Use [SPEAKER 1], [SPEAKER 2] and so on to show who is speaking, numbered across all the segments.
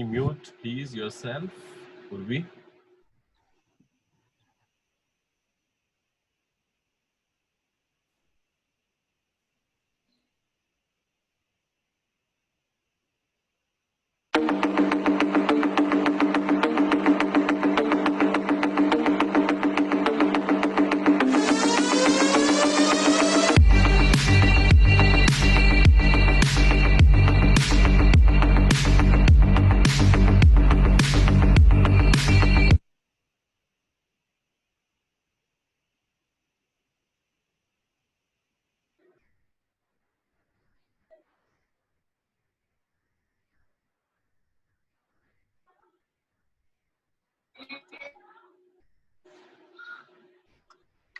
[SPEAKER 1] mute, please, yourself, Urvi?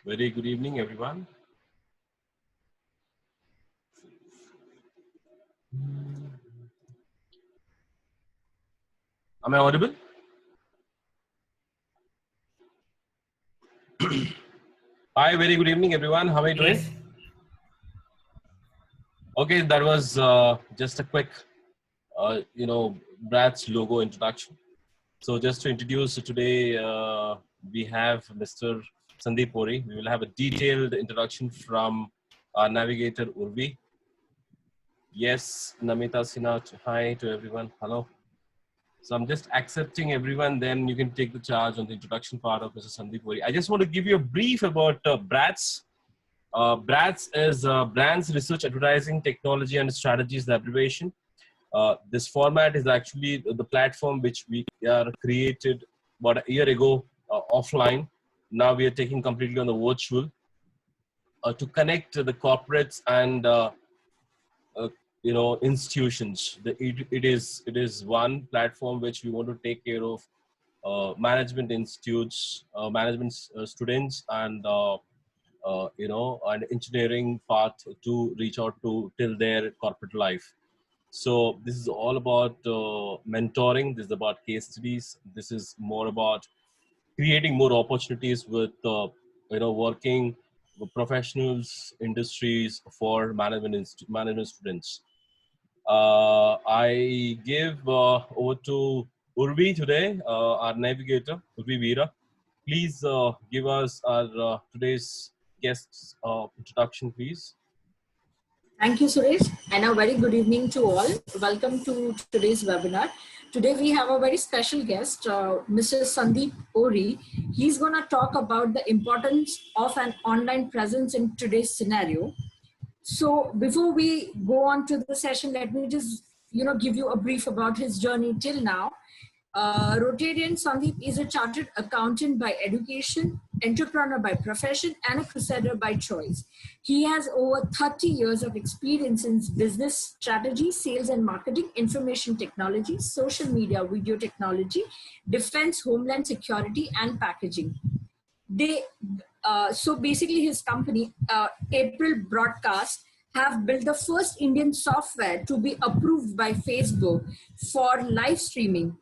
[SPEAKER 1] Very good evening, everyone. Am I audible? Hi, very good evening, everyone. How are you doing?
[SPEAKER 2] Yes.
[SPEAKER 1] Okay, that was just a quick, Brad's logo introduction. So just to introduce today, we have Mr. Sandeep Puri. We will have a detailed introduction from our navigator, Urvi. Yes, Namita Sinha, hi to everyone. Hello. So I'm just accepting everyone, then you can take the charge on the introduction part of Mr. Sandeep Puri. I just want to give you a brief about BRATS. BRATS is Brands Research Advertising Technology and Strategies, the abbreviation. This format is actually the platform which we are created about a year ago offline. Now we are taking completely on the virtual to connect the corporates and institutions. It is one platform which we want to take care of management institutes, management students, and and engineering path to reach out to till their corporate life. So this is all about mentoring. This is about case studies. This is more about creating more opportunities with working with professionals, industries for management students. I give over to Urvi today, our navigator, Urvi Veera. Please give us our today's guest's introduction, please.
[SPEAKER 3] Thank you, Suresh, and a very good evening to all. Welcome to today's webinar. Today we have a very special guest, Mr. Sandeep Ori. He's going to talk about the importance of an online presence in today's scenario. So before we go on to the session, let me just give you a brief about his journey till now. Rotarian Sandeep is a chartered accountant by education, entrepreneur by profession, and a crusader by choice. He has over 30 years of experience in business strategy, sales and marketing, information technology, social media, video technology, defense, homeland security, and packaging. So basically his company, April Broadcast, have built the first Indian software to be approved by Facebook for live streaming.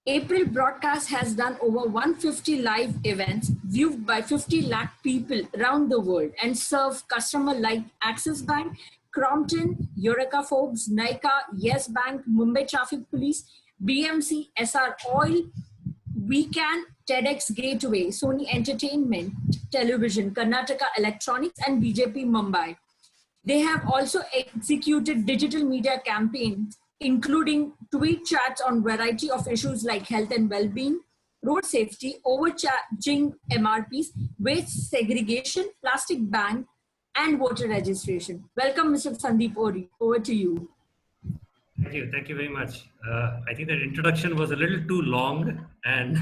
[SPEAKER 3] April Broadcast has done over 150 live events viewed by 50 lakh people around the world and serve customers like Axis Bank, Crompton, Eureka Forbes, Nika, Yes Bank, Mumbai Traffic Police, BMC, SR Oil, WeCan, TEDx Gateway, Sony Entertainment Television, Karnataka Electronics, and BJP Mumbai. They have also executed digital media campaigns, including tweet chats on variety of issues like health and well-being, road safety, overcharging MRPs, waste segregation, plastic ban, and voter registration. Welcome, Mr. Sandeep Ori. Over to you.
[SPEAKER 2] Thank you very much. I think that introduction was a little too long and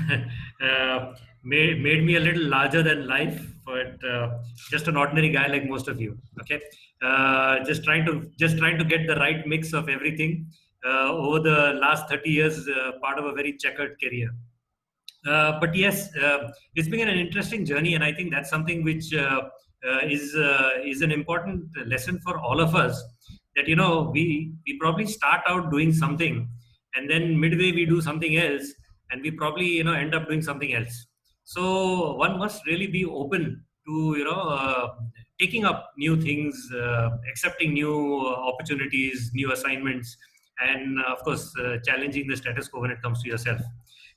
[SPEAKER 2] made me a little larger than life, but just an ordinary guy like most of you. Okay, just trying to get the right mix of everything over the last 30 years, part of a very checkered career. But yes, it's been an interesting journey, and I think that's something which is an important lesson for all of us. That we probably start out doing something, and then midway we do something else, and we probably end up doing something else. So one must really be open to taking up new things, accepting new opportunities, new assignments, and of course, challenging the status quo when it comes to yourself.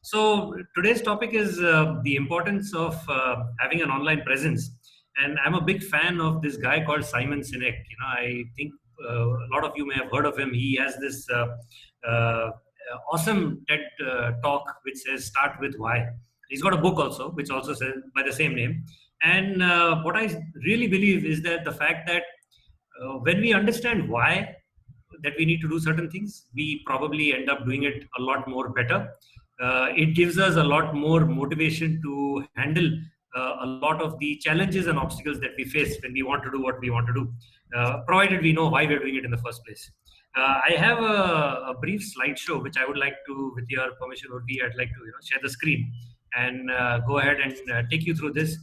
[SPEAKER 2] So today's topic is the importance of having an online presence. And I'm a big fan of this guy called Simon Sinek. I think a lot of you may have heard of him. He has this awesome TED talk which says "Start with Why." He's got a book also, which also says by the same name. And what I really believe is that the fact that when we understand why that we need to do certain things, we probably end up doing it a lot more better. It gives us a lot more motivation to handle a lot of the challenges and obstacles that we face when we want to do what we want to do, provided we know why we're doing it in the first place. I have a brief slideshow which I would like to, with your permission, Urvi, I'd like to share the screen and go ahead and take you through this.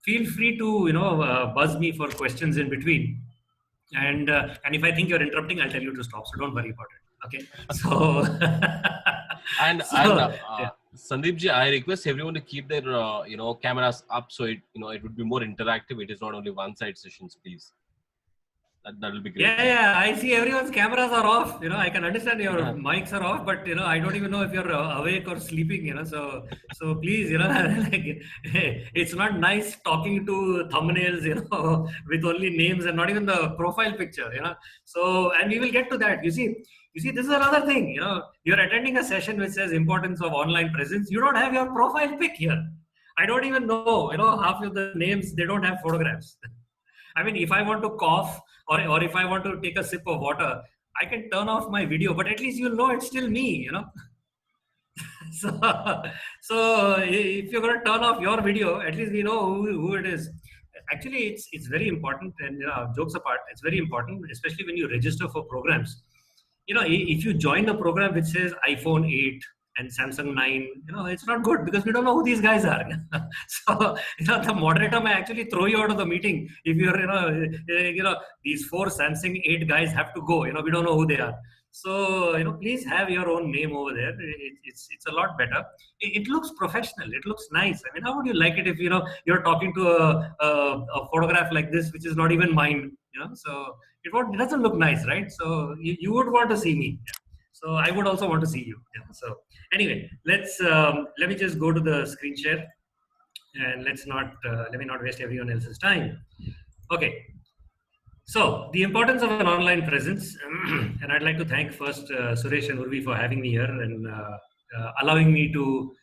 [SPEAKER 2] Feel free to buzz me for questions in between, and if I think you're interrupting, I'll tell you to stop. So don't worry about it. Okay. So
[SPEAKER 1] Sandeep ji, I request everyone to keep their cameras up so it would be more interactive. It is not only one side sessions, please. That will be great.
[SPEAKER 2] Yeah. I see everyone's cameras are off. I can understand your mics are off, but I don't even know if you're awake or sleeping. So please, like, it's not nice talking to thumbnails, with only names and not even the profile picture. So, and we will get to that. You see, this is another thing. You're attending a session which says importance of online presence. You don't have your profile pic here. I don't even know. Half of the names, they don't have photographs. I mean, if I want to cough or if I want to take a sip of water, I can turn off my video, but at least you'll know it's still me, So if you're going to turn off your video, at least we know who it is. Actually, it's very important, and jokes apart, it's very important, especially when you register for programs. If you join a program which says iPhone 8 and Samsung 9, it's not good because we don't know who these guys are. So, the moderator may actually throw you out of the meeting if you're, these 4 Samsung 8 guys have to go. We don't know who they are. So, please have your own name over there. It's a lot better. It looks professional. It looks nice. I mean, how would you like it if, you're talking to a photograph like this, which is not even mine, So it doesn't look nice, right? So you would want to see me. Yeah. So I would also want to see you. Yeah. So anyway, let me just go to the screen share, and let me not waste everyone else's time. Okay. So the importance of an online presence, and I'd like to thank first Suresh and Urvi for having me here and allowing me to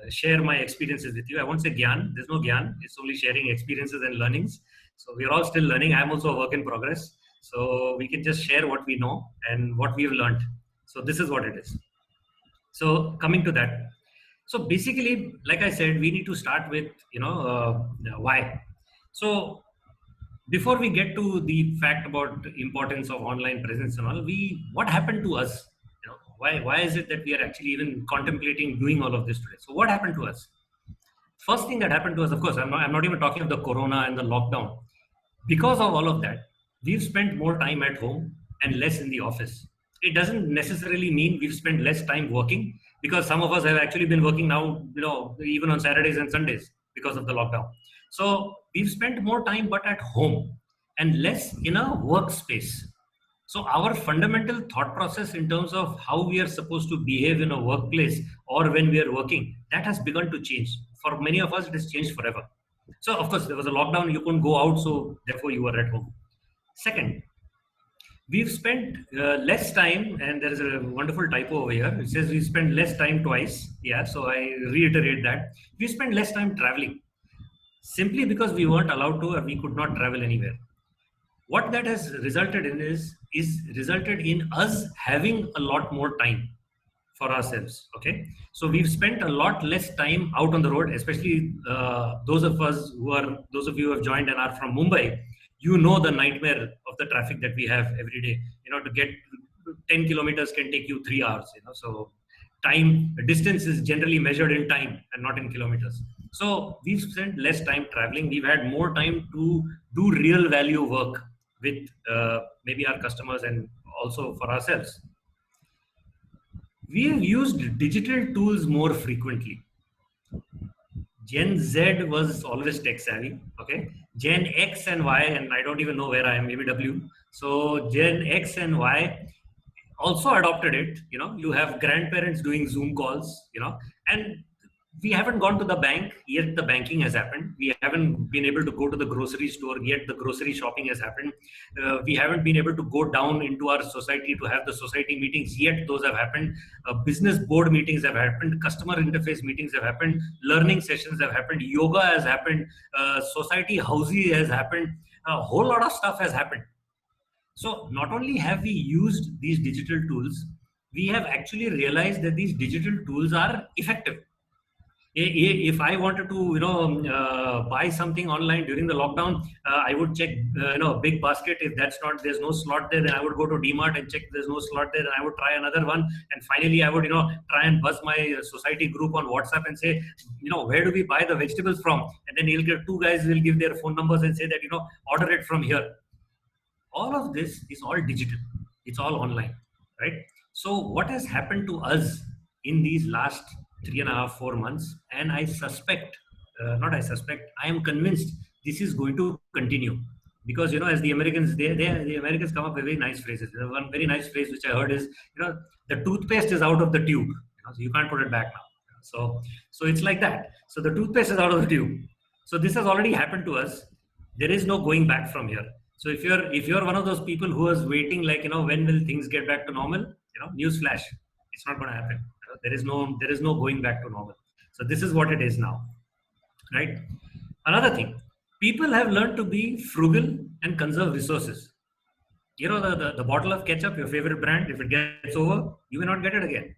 [SPEAKER 2] share my experiences with you. I won't say Gyan. There's no Gyan. It's only sharing experiences and learnings. So we're all still learning. I'm also a work in progress. So we can just share what we know and what we have learned. So this is what it is. So coming to that. So basically, like I said, we need to start with, why. So before we get to the fact about the importance of online presence and all, what happened to us? Why is it that we are actually even contemplating doing all of this today? So what happened to us? First thing that happened to us, of course, I'm not even talking of the corona and the lockdown. Because of all of that, we've spent more time at home and less in the office. It doesn't necessarily mean we've spent less time working, because some of us have actually been working now, even on Saturdays and Sundays because of the lockdown. So we've spent more time, but at home and less in a workspace. So our fundamental thought process in terms of how we are supposed to behave in a workplace or when we are working, that has begun to change. For many of us, it has changed forever. So of course, there was a lockdown, you couldn't go out, so therefore you were at home. Second, we've spent less time, and there is a wonderful typo over here. It says we spent less time twice. Yeah, so I reiterate that. We spent less time traveling simply because we weren't allowed to, or we could not travel anywhere. What that has resulted in is resulted in us having a lot more time for ourselves. Okay, so we've spent a lot less time out on the road, especially those of you who have joined and are from Mumbai. You know the nightmare of the traffic that we have every day. To get 10 kilometers can take you 3 hours. So distance is generally measured in time and not in kilometers. So we've spent less time traveling. We've had more time to do real value work with maybe our customers and also for ourselves. We have used digital tools more frequently. Gen Z was always tech savvy. Okay, Gen X and Y, and I don't even know where I am, maybe W. So Gen X and Y also adopted it. You have grandparents doing Zoom calls, and we haven't gone to the bank yet. The banking has happened. We haven't been able to go to the grocery store yet. The grocery shopping has happened. We haven't been able to go down into our society to have the society meetings yet. Those have happened. Business board meetings have happened. Customer interface meetings have happened. Learning sessions have happened. Yoga has happened. Society housing has happened. A whole lot of stuff has happened. So not only have we used these digital tools, we have actually realized that these digital tools are effective. If I wanted to, buy something online during the lockdown, I would check, big basket. If there's no slot there, then I would go to DMart and check there's no slot there, and I would try another one. And finally, I would, try and buzz my society group on WhatsApp and say, where do we buy the vegetables from? And then you'll get two guys will give their phone numbers and say that, order it from here. All of this is all digital. It's all online, right? So what has happened to us in these last 3.5, 4 months, and I am convinced this is going to continue, because as the Americans, the Americans come up with very nice phrases. One very nice phrase which I heard is, the toothpaste is out of the tube, so you can't put it back now. So it's like that. So the toothpaste is out of the tube. So this has already happened to us. There is no going back from here. So if you're one of those people who is waiting, like, when will things get back to normal? Newsflash, it's not going to happen. There is no going back to normal. So this is what it is now, right? Another thing, people have learned to be frugal and conserve resources. The bottle of ketchup, your favorite brand, if it gets over, you may not get it again.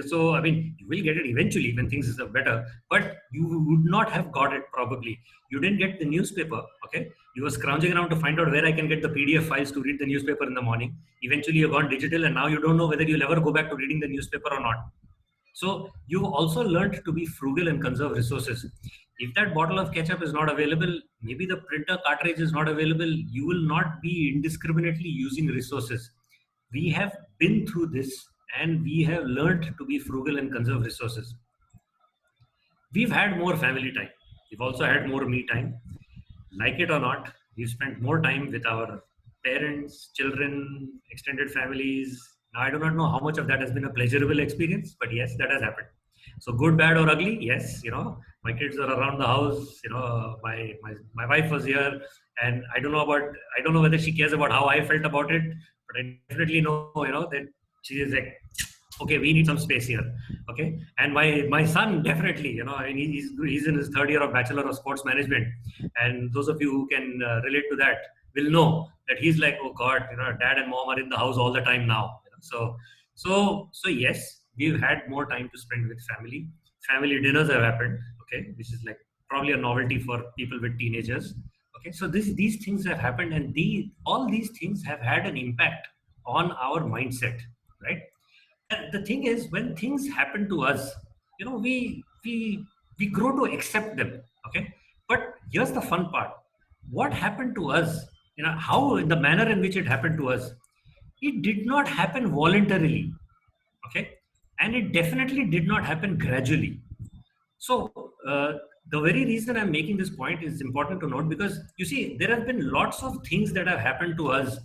[SPEAKER 2] So I mean, you will get it eventually when things are better, but you would not have got it probably. You didn't get the newspaper, okay? You were scrounging around to find out where I can get the PDF files to read the newspaper in the morning. Eventually, you've gone digital, and now you don't know whether you'll ever go back to reading the newspaper or not. So you've also learned to be frugal and conserve resources. If that bottle of ketchup is not available, maybe the printer cartridge is not available, you will not be indiscriminately using resources. We have been through this, and we have learned to be frugal and conserve resources. We've had more family time. We've also had more me time. Like it or not, we've spent more time with our parents, children, extended families. Now, I do not know how much of that has been a pleasurable experience, but yes, that has happened. So good, bad, or ugly, yes, my kids are around the house. My wife was here, and I don't know whether she cares about how I felt about it, but I definitely know, that she is like, okay, we need some space here, okay? And my son definitely, he's in his third year of Bachelor of Sports Management, and those of you who can relate to that will know that he's like, oh God, dad and mom are in the house all the time now. So yes, we've had more time to spend with family. Family dinners have happened, okay, which is like probably a novelty for people with teenagers. Okay, so these things have happened, and all these things have had an impact on our mindset, right? And the thing is, when things happen to us, we grow to accept them, okay? But here's the fun part: what happened to us, how, in the manner in which it happened to us, it did not happen voluntarily, okay? And it definitely did not happen gradually. So the very reason I'm making this point is important to note, because you see, there have been lots of things that have happened to us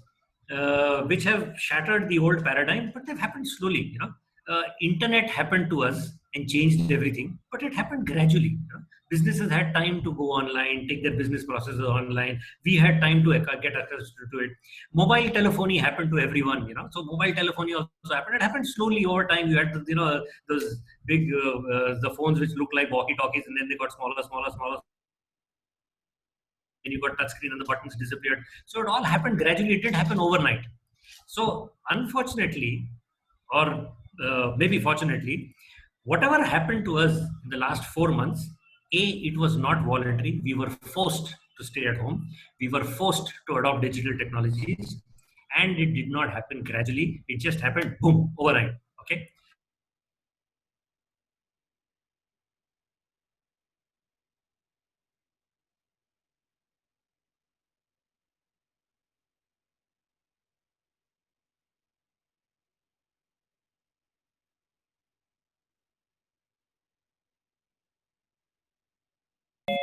[SPEAKER 2] which have shattered the old paradigm, but they've happened slowly. Internet happened to us and changed everything, but it happened gradually. Businesses had time to go online, take their business processes online. We had time to get access to it. Mobile telephony happened to everyone. So mobile telephony also happened. It happened slowly over time. You had those big the phones which look like walkie-talkies, and then they got smaller. And you got touchscreen and the buttons disappeared. So it all happened gradually. It didn't happen overnight. So unfortunately, or maybe fortunately, whatever happened to us in the last 4 months, it was not voluntary. We were forced to stay at home. We were forced to adopt digital technologies, and it did not happen gradually. It just happened, boom, overnight. Okay.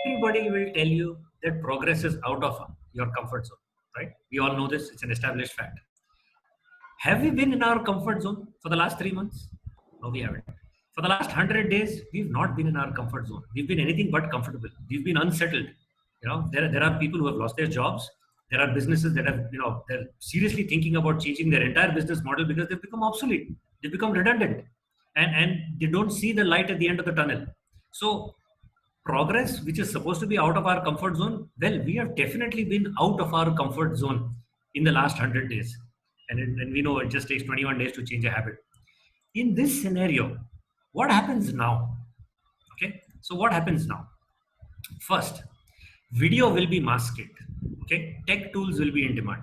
[SPEAKER 2] Everybody will tell you that progress is out of your comfort zone. right? We all know this. It's an established fact. Have we been in our comfort zone for the last 3 months? No, we haven't. For the last 100 days, we've not been in our comfort zone. We've been anything but comfortable. We've been unsettled. There are people who have lost their jobs. There are businesses that have, they're seriously thinking about changing their entire business model because they've become obsolete. They've become redundant. And they don't see the light at the end of the tunnel. So progress, which is supposed to be out of our comfort zone, well, we have definitely been out of our comfort zone in the last 100 days. And we know it just takes 21 days to change a habit. In this scenario, what happens now? Okay, so what happens now? First, video will be masked. Okay, tech tools will be in demand.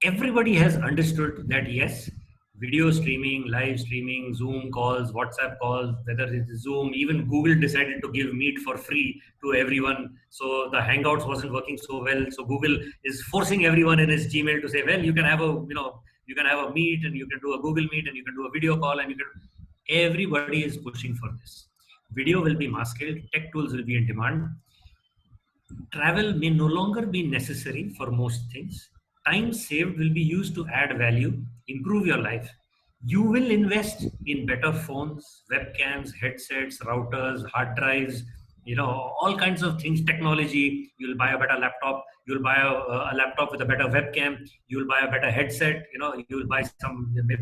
[SPEAKER 2] Everybody has understood that yes, video streaming, live streaming, Zoom calls, WhatsApp calls, whether it's Zoom, even Google decided to give Meet for free to everyone. So the Hangouts wasn't working so well. So Google is forcing everyone in his Gmail to say, well, you can have a Meet, and you can do a Google Meet, and you can do a video call, and everybody is pushing for this. Video will be masked, tech tools will be in demand. Travel may no longer be necessary for most things. Time saved will be used to add value, improve your life. You will invest in better phones, webcams, headsets, routers, hard drives, all kinds of things, technology. You'll buy a better laptop. You'll buy a laptop with a better webcam. You'll buy a better headset. You'll buy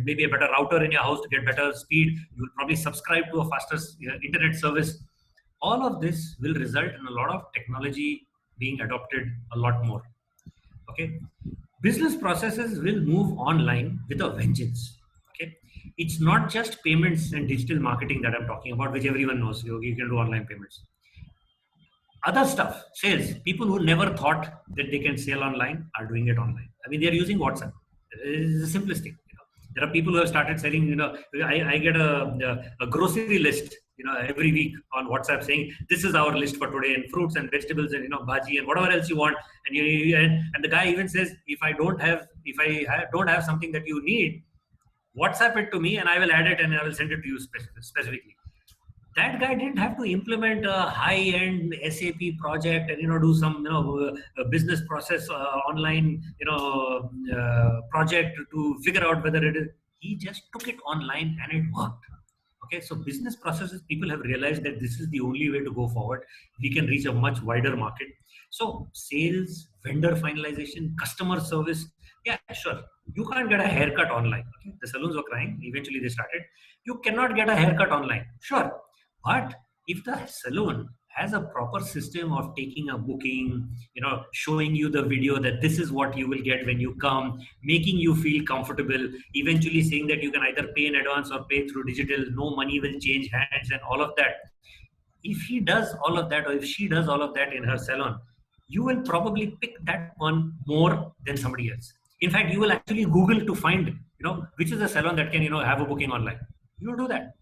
[SPEAKER 2] maybe a better router in your house to get better speed. You'll probably subscribe to a faster internet service. All of this will result in a lot of technology being adopted a lot more. Okay. Business processes will move online with a vengeance. Okay, it's not just payments and digital marketing that I'm talking about, which everyone knows. You can do online payments. Other stuff, sales. People who never thought that they can sell online are doing it online. I mean, they're using WhatsApp. It's the simplest thing. There are people who have started selling. I get a grocery list. Every week on WhatsApp saying this is our list for today, and fruits and vegetables and bhaji and whatever else you want. And the guy even says, if I don't have something that you need, WhatsApp it to me and I will add it and I will send it to you specifically. That guy didn't have to implement a high-end SAP project and do some business process online project to figure out whether it is. He just took it online and it worked. Okay, so business processes, people have realized that this is the only way to go forward. We can reach a much wider market. So sales, vendor finalization, customer service. Yeah, sure. You can't get a haircut online. Okay? The salons were crying. Eventually they started. You cannot get a haircut online. Sure. But if the salon has a proper system of taking a booking, showing you the video that this is what you will get when you come, making you feel comfortable, eventually saying that you can either pay in advance or pay through digital, no money will change hands and all of that. If he does all of that, or if she does all of that in her salon, you will probably pick that one more than somebody else. In fact, you will actually Google to find, which is a salon that can, have a booking online. You will do that.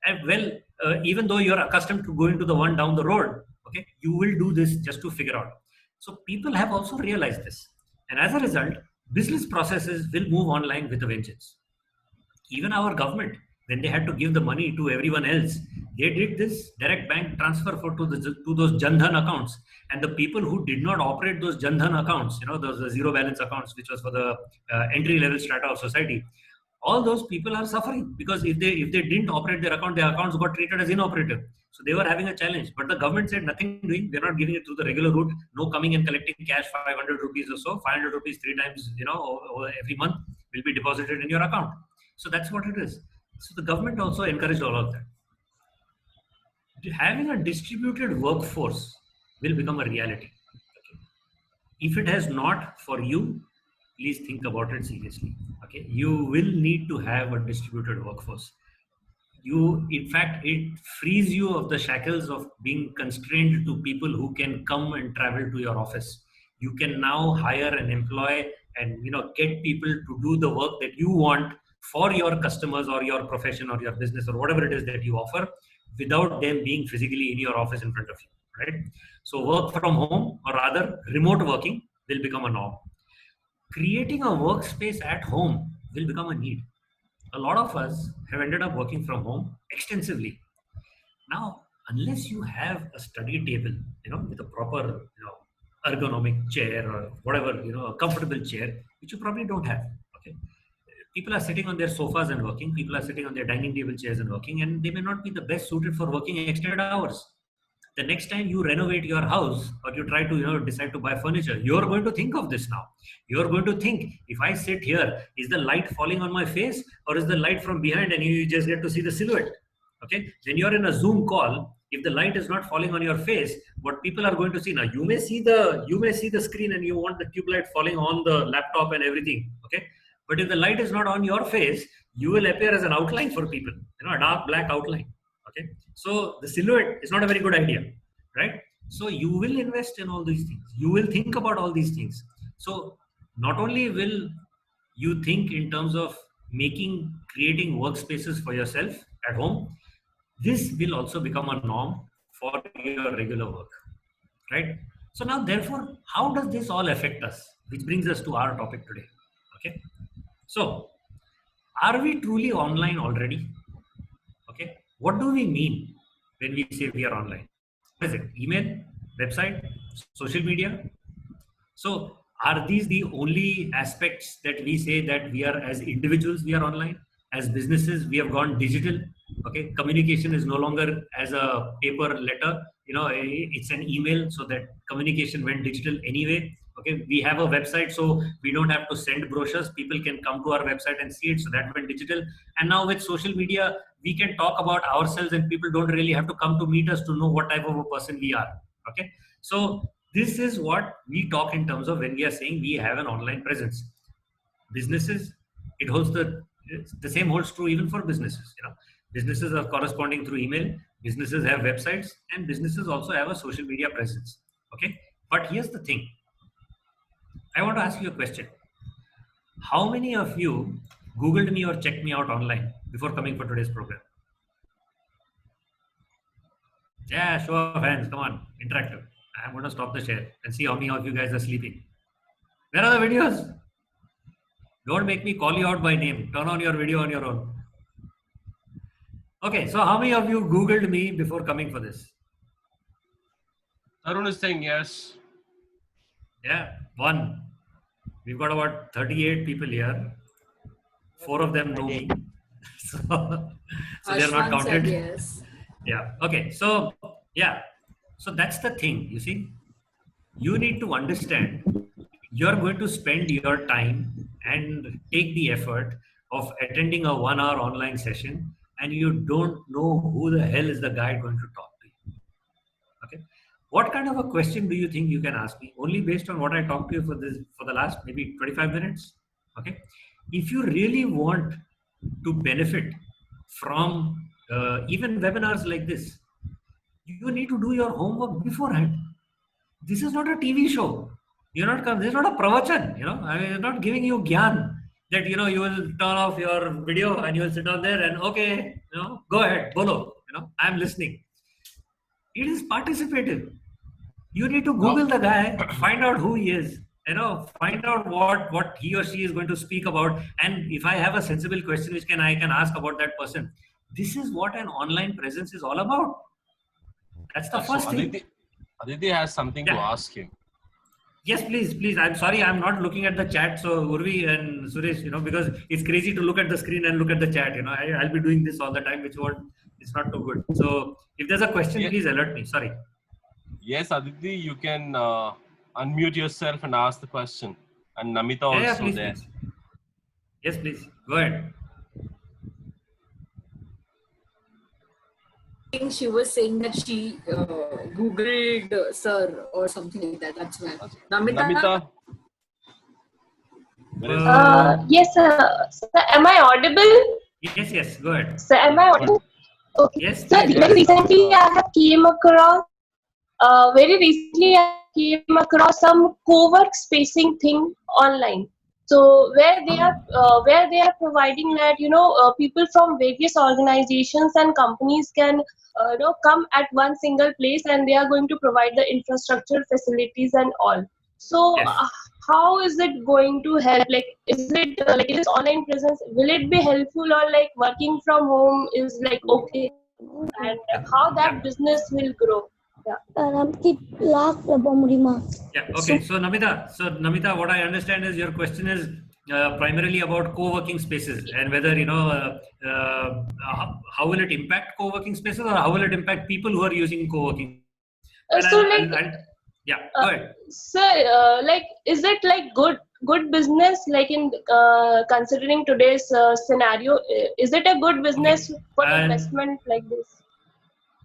[SPEAKER 2] And even though you're accustomed to going to the one down the road, okay, you will do this just to figure out. So people have also realized this. And as a result, business processes will move online with a vengeance. Even our government, when they had to give the money to everyone else, they did this direct bank transfer to those Jan Dhan accounts. And the people who did not operate those Jan Dhan accounts, those zero balance accounts, which was for the entry level strata of society, all those people are suffering because if they didn't operate their accounts got treated as inoperative. So they were having a challenge. But the government said nothing doing. We're not giving it through the regular route. No coming and collecting cash, 500 rupees or so. 500 rupees 3 times, every month will be deposited in your account. So that's what it is. So the government also encouraged all of that. Having a distributed workforce will become a reality. Okay. If it has not for you, please think about it seriously. Okay, you will need to have a distributed workforce. In fact, it frees you of the shackles of being constrained to people who can come and travel to your office. You can now hire and employ and get people to do the work that you want for your customers or your profession or your business or whatever it is that you offer, without them being physically in your office in front of you. Right? So work from home, or rather remote working, will become a norm. Creating a workspace at home will become a need. A lot of us have ended up working from home extensively. Now, unless you have a study table, with a proper, ergonomic chair or whatever, a comfortable chair, which you probably don't have. Okay. People are sitting on their sofas and working. People are sitting on their dining table chairs and working, and they may not be the best suited for working extended hours. The next time you renovate your house or you try to decide to buy furniture, you're going to think of this now. You're going to think, if I sit here, is the light falling on my face or is the light from behind, and you just get to see the silhouette. Okay, when you're in a Zoom call, if the light is not falling on your face, what people are going to see now, you may see the screen and you want the tube light falling on the laptop and everything. Okay, but if the light is not on your face, you will appear as an outline for people, a dark black outline. Okay, so the silhouette is not a very good idea, right? So you will invest in all these things. You will think about all these things. So not only will you think in terms of creating workspaces for yourself at home, this will also become a norm for your regular work, right? So now, therefore, how does this all affect us? Which brings us to our topic today. Okay, so are we truly online already? Okay, what do we mean when we say we are online? What is it? Email, website, social media? So are these the only aspects that we say that we are, as individuals, we are online? As businesses, we have gone digital. Okay, communication is no longer as a paper letter. It's an email, so that communication went digital anyway. Okay, we have a website, so we don't have to send brochures. People can come to our website and see it, so that went digital. And now with social media, we can talk about ourselves, and people don't really have to come to meet us to know what type of a person we are. Okay, so this is what we talk in terms of when we are saying we have an online presence. Businesses, it holds the same holds true even for businesses. Businesses are corresponding through email. Businesses have websites, and businesses also have a social media presence. Okay, but here's the thing. I want to ask you a question. How many of you Googled me or checked me out online before coming for today's program? Yeah, show of hands. Come on, interactive. I'm going to stop the share and see how many of you guys are sleeping. Where are the videos? Don't make me call you out by name. Turn on your video on your own. Okay, so how many of you Googled me before coming for this?
[SPEAKER 1] Arun is saying yes.
[SPEAKER 2] Yeah, one. We've got about 38 people here. 4 of them know me. So they're not counted.
[SPEAKER 3] Yes.
[SPEAKER 2] Yeah. Okay. So yeah. So that's the thing. You see, you need to understand you're going to spend your time and take the effort of attending a 1-hour online session, and you don't know who the hell is the guy going to talk to you. Okay. What kind of a question do you think you can ask me? Only based on what I talked to you for the last maybe 25 minutes. Okay. If you really want to benefit from even webinars like this, you need to do your homework beforehand. This is not a TV show. This is not a pravachan. I'm not giving you gyan that you will turn off your video and you will sit down there and okay, go ahead, bolo. I'm listening. It is participative. You need to Google the guy, find out who he is. Find out what he or she is going to speak about, and if I have a sensible question which I can ask about that person. This is what an online presence is all about. That's the first thing.
[SPEAKER 1] Aditi has something to ask you.
[SPEAKER 2] Yes, please. I'm sorry, I'm not looking at the chat. So Urvi and Suresh, because it's crazy to look at the screen and look at the chat. I'll be doing this all the time, it's not too good. So if there's a question, please alert me. Sorry.
[SPEAKER 1] Yes, Aditi, you can unmute yourself and ask the question. And Namita also
[SPEAKER 2] please,
[SPEAKER 1] there.
[SPEAKER 2] Please. Yes, please. Go ahead.
[SPEAKER 3] I think she was saying that she Googled sir or something like that. That's why.
[SPEAKER 1] Namita?
[SPEAKER 4] Yes, sir. Am I audible?
[SPEAKER 2] Yes. Go ahead.
[SPEAKER 4] Sir, am I audible? Okay.
[SPEAKER 2] Yes.
[SPEAKER 4] Sir, very recently I have came across some co-work spacing thing online. So where they are providing that people from various organizations and companies can come at one single place, and they are going to provide the infrastructure, facilities, and all. So how is it going to help? Like, is it like this online presence? Will it be helpful, or like working from home is like okay? And how that business will grow?
[SPEAKER 2] Yeah. Okay. So Namita, what I understand is your question is primarily about co-working spaces and whether how will it impact co-working spaces or how will it impact people who are using co-working. And
[SPEAKER 4] So
[SPEAKER 2] yeah, go ahead.
[SPEAKER 4] sir, like, is it like good business? Like in considering today's scenario, is it a good business for investment like this?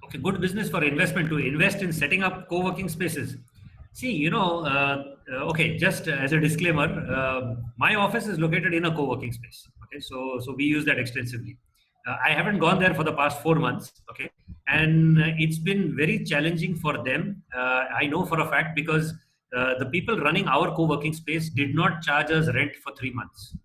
[SPEAKER 2] Okay, good business for investment to invest in setting up co-working spaces. See, okay, just as a disclaimer, my office is located in a co-working space. Okay, so we use that extensively. I haven't gone there for the past 4 months. Okay, and it's been very challenging for them. I know for a fact because the people running our co-working space did not charge us rent for 3 months.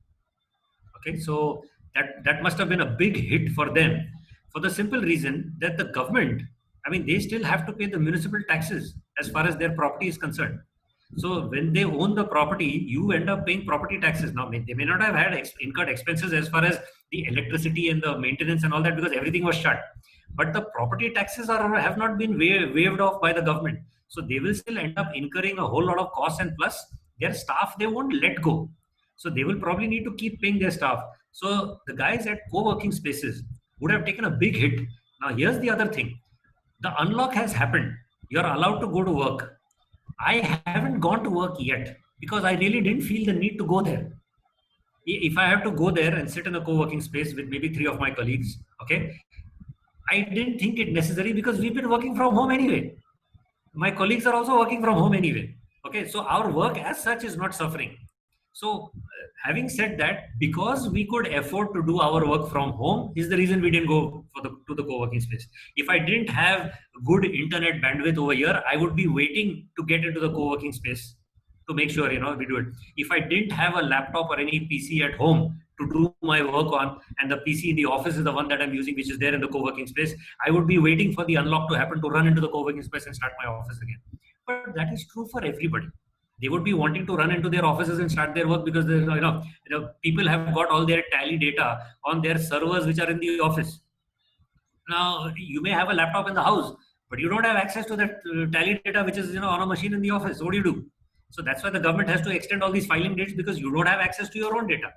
[SPEAKER 2] Okay, so that must have been a big hit for them, for the simple reason that the government, I mean, they still have to pay the municipal taxes as far as their property is concerned. So when they own the property, you end up paying property taxes. Now, they may not have had incurred expenses as far as the electricity and the maintenance and all that because everything was shut. But the property taxes have not been waived off by the government. So they will still end up incurring a whole lot of costs, and plus their staff, they won't let go. So they will probably need to keep paying their staff. So the guys at co-working spaces would have taken a big hit. Now here's the other thing. The unlock has happened. You're allowed to go to work. I haven't gone to work yet because I really didn't feel the need to go there. If I have to go there and sit in a co-working space with maybe 3 of my colleagues, okay, I didn't think it necessary because we've been working from home anyway. My colleagues are also working from home anyway. Okay, so our work as such is not suffering. So having said that, because we could afford to do our work from home is the reason we didn't go to the co-working space. If I didn't have good internet bandwidth over here, I would be waiting to get into the co-working space to make sure, we do it. If I didn't have a laptop or any PC at home to do my work on, and the PC in the office is the one that I'm using, which is there in the co-working space, I would be waiting for the unlock to happen to run into the co-working space and start my office again. But that is true for everybody. They would be wanting to run into their offices and start their work because people have got all their tally data on their servers which are in the office. Now you may have a laptop in the house, but you don't have access to that tally data which is on a machine in the office. What do you do? So that's why the government has to extend all these filing dates because you don't have access to your own data.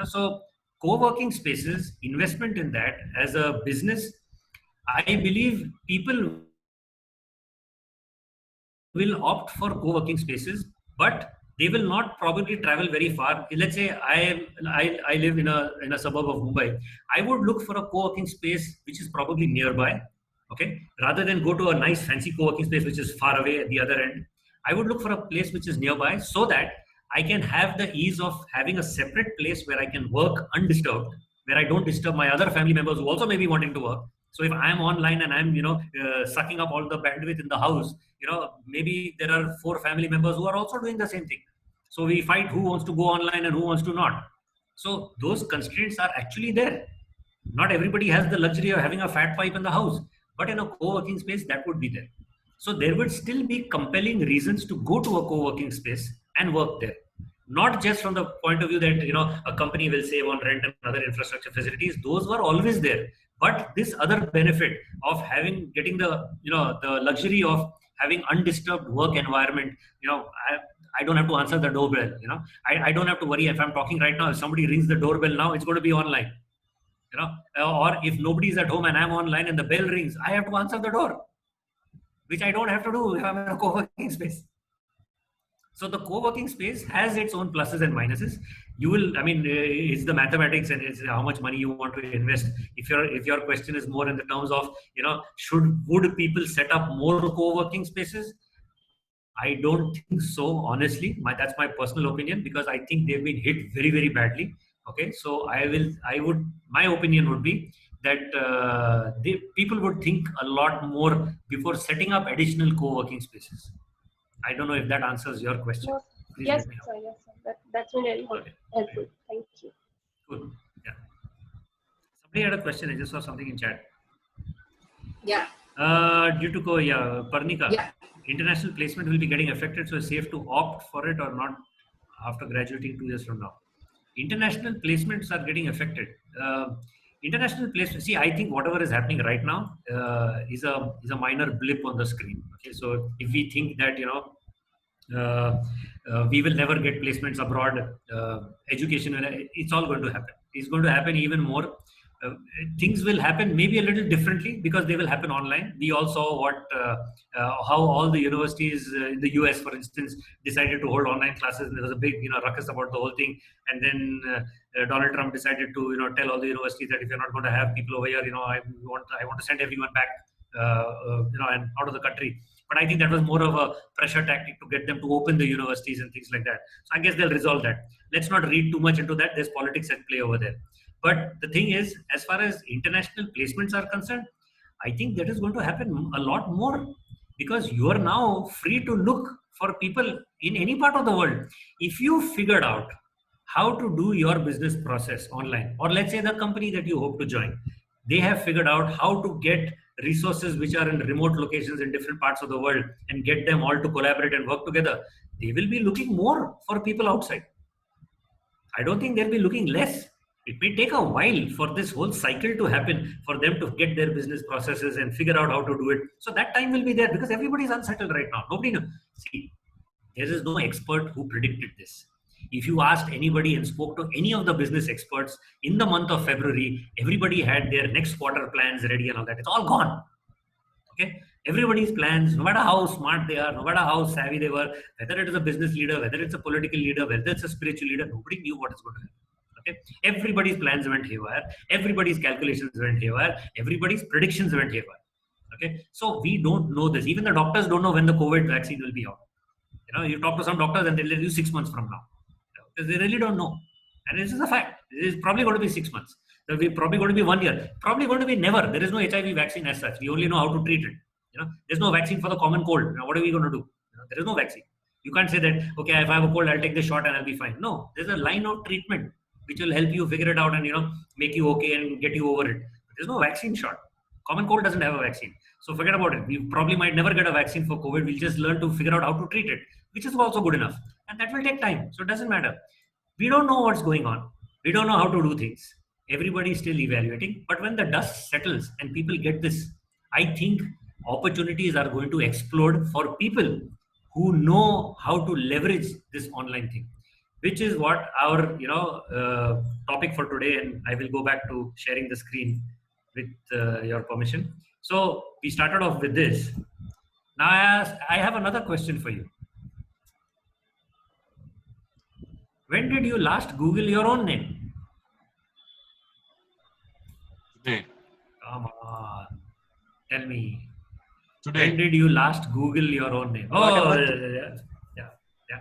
[SPEAKER 2] So co-working spaces, investment in that as a business, I believe people will opt for co-working spaces, but they will not probably travel very far. Let's say I live in a suburb of Mumbai. I would look for a co-working space which is probably nearby, okay, rather than go to a nice fancy co-working space which is far away at the other end. I would look for a place which is nearby so that I can have the ease of having a separate place where I can work undisturbed, where I don't disturb my other family members who also may be wanting to work. So if I'm online and I'm, sucking up all the bandwidth in the house, maybe there are 4 family members who are also doing the same thing. So we fight who wants to go online and who wants to not. So those constraints are actually there. Not everybody has the luxury of having a fat pipe in the house, but in a co-working space, that would be there. So there would still be compelling reasons to go to a co-working space and work there. Not just from the point of view that, a company will save on rent and other infrastructure facilities. Those were always there. But this other benefit of getting the luxury of having undisturbed work environment, I don't have to answer the doorbell, I don't have to worry if I'm talking right now, if somebody rings the doorbell now, it's going to be online, or if nobody's at home and I'm online and the bell rings, I have to answer the door, which I don't have to do if I'm in a co-working space. So the co-working space has its own pluses and minuses. It's the mathematics and it's how much money you want to invest. If your question is more in the terms of, would people set up more co-working spaces? I don't think so, honestly. That's my personal opinion because I think they've been hit very, very badly. Okay, so my opinion would be that people would think a lot more before setting up additional co-working spaces. I don't know if that answers your question.
[SPEAKER 4] Yes, sir. Yes, sir. That's been very helpful. Thank you.
[SPEAKER 2] Good. Yeah. Somebody had a question. I just saw something in chat.
[SPEAKER 3] Yeah.
[SPEAKER 2] Parnika.
[SPEAKER 3] Yeah.
[SPEAKER 2] International placement will be getting affected, so it's safe to opt for it or not after graduating 2 years from now. International placements are getting affected. international placement. See, I think whatever is happening right now is a minor blip on the screen. Okay, so if we think that we will never get placements abroad, education, it's all going to happen. It's going to happen even more. Things will happen maybe a little differently because they will happen online. We all saw how all the universities in the US, for instance, decided to hold online classes. There was a big ruckus about the whole thing, and then Donald Trump decided to tell all the universities that if you're not going to have people over here, I want to send everyone back, and out of the country. But I think that was more of a pressure tactic to get them to open the universities and things like that. So I guess they'll resolve that. Let's not read too much into that. There's politics at play over there. But the thing is, as far as international placements are concerned, I think that is going to happen a lot more because you are now free to look for people in any part of the world. If you figured out how to do your business process online, or let's say the company that you hope to join, they have figured out how to get resources which are in remote locations in different parts of the world and get them all to collaborate and work together, they will be looking more for people outside. I don't think they'll be looking less. It may take a while for this whole cycle to happen, for them to get their business processes and figure out how to do it. So that time will be there because everybody is unsettled right now. Nobody knows. See, there is no expert who predicted this. If you asked anybody and spoke to any of the business experts in the month of February, everybody had their next quarter plans ready and all that. It's all gone. Okay? Everybody's plans, no matter how smart they are, no matter how savvy they were, whether it is a business leader, whether it's a political leader, whether it's a spiritual leader, nobody knew what is going to happen. Okay? Everybody's plans went haywire. Everybody's calculations went haywire. Everybody's predictions went haywire. Okay? So we don't know this. Even the doctors don't know when the COVID vaccine will be out. You talk to some doctors and they'll tell you 6 months from now. Because they really don't know. And this is a fact. It is probably going to be 6 months. It's probably going to be 1 year. Probably going to be never. There is no HIV vaccine as such. We only know how to treat it. There's no vaccine for the common cold. What are we going to do? There is no vaccine. You can't say that, okay, if I have a cold, I'll take this shot and I'll be fine. No, there's a line of treatment which will help you figure it out and, make you okay and get you over it. But there's no vaccine shot. Common cold doesn't have a vaccine. So forget about it. We probably might never get a vaccine for COVID. We'll just learn to figure out how to treat it, which is also good enough. And that will take time. So it doesn't matter. We don't know what's going on. We don't know how to do things. Everybody is still evaluating. But when the dust settles and people get this, I think opportunities are going to explode for people who know how to leverage this online thing, which is what our topic for today. And I will go back to sharing the screen with your permission. So we started off with this. Now I have another question for you. When did you last Google your own name?
[SPEAKER 1] Today.
[SPEAKER 2] Come on, tell me.
[SPEAKER 1] Today.
[SPEAKER 2] When did you last Google your own name?
[SPEAKER 5] About
[SPEAKER 2] Oh,
[SPEAKER 5] a month.
[SPEAKER 2] yeah.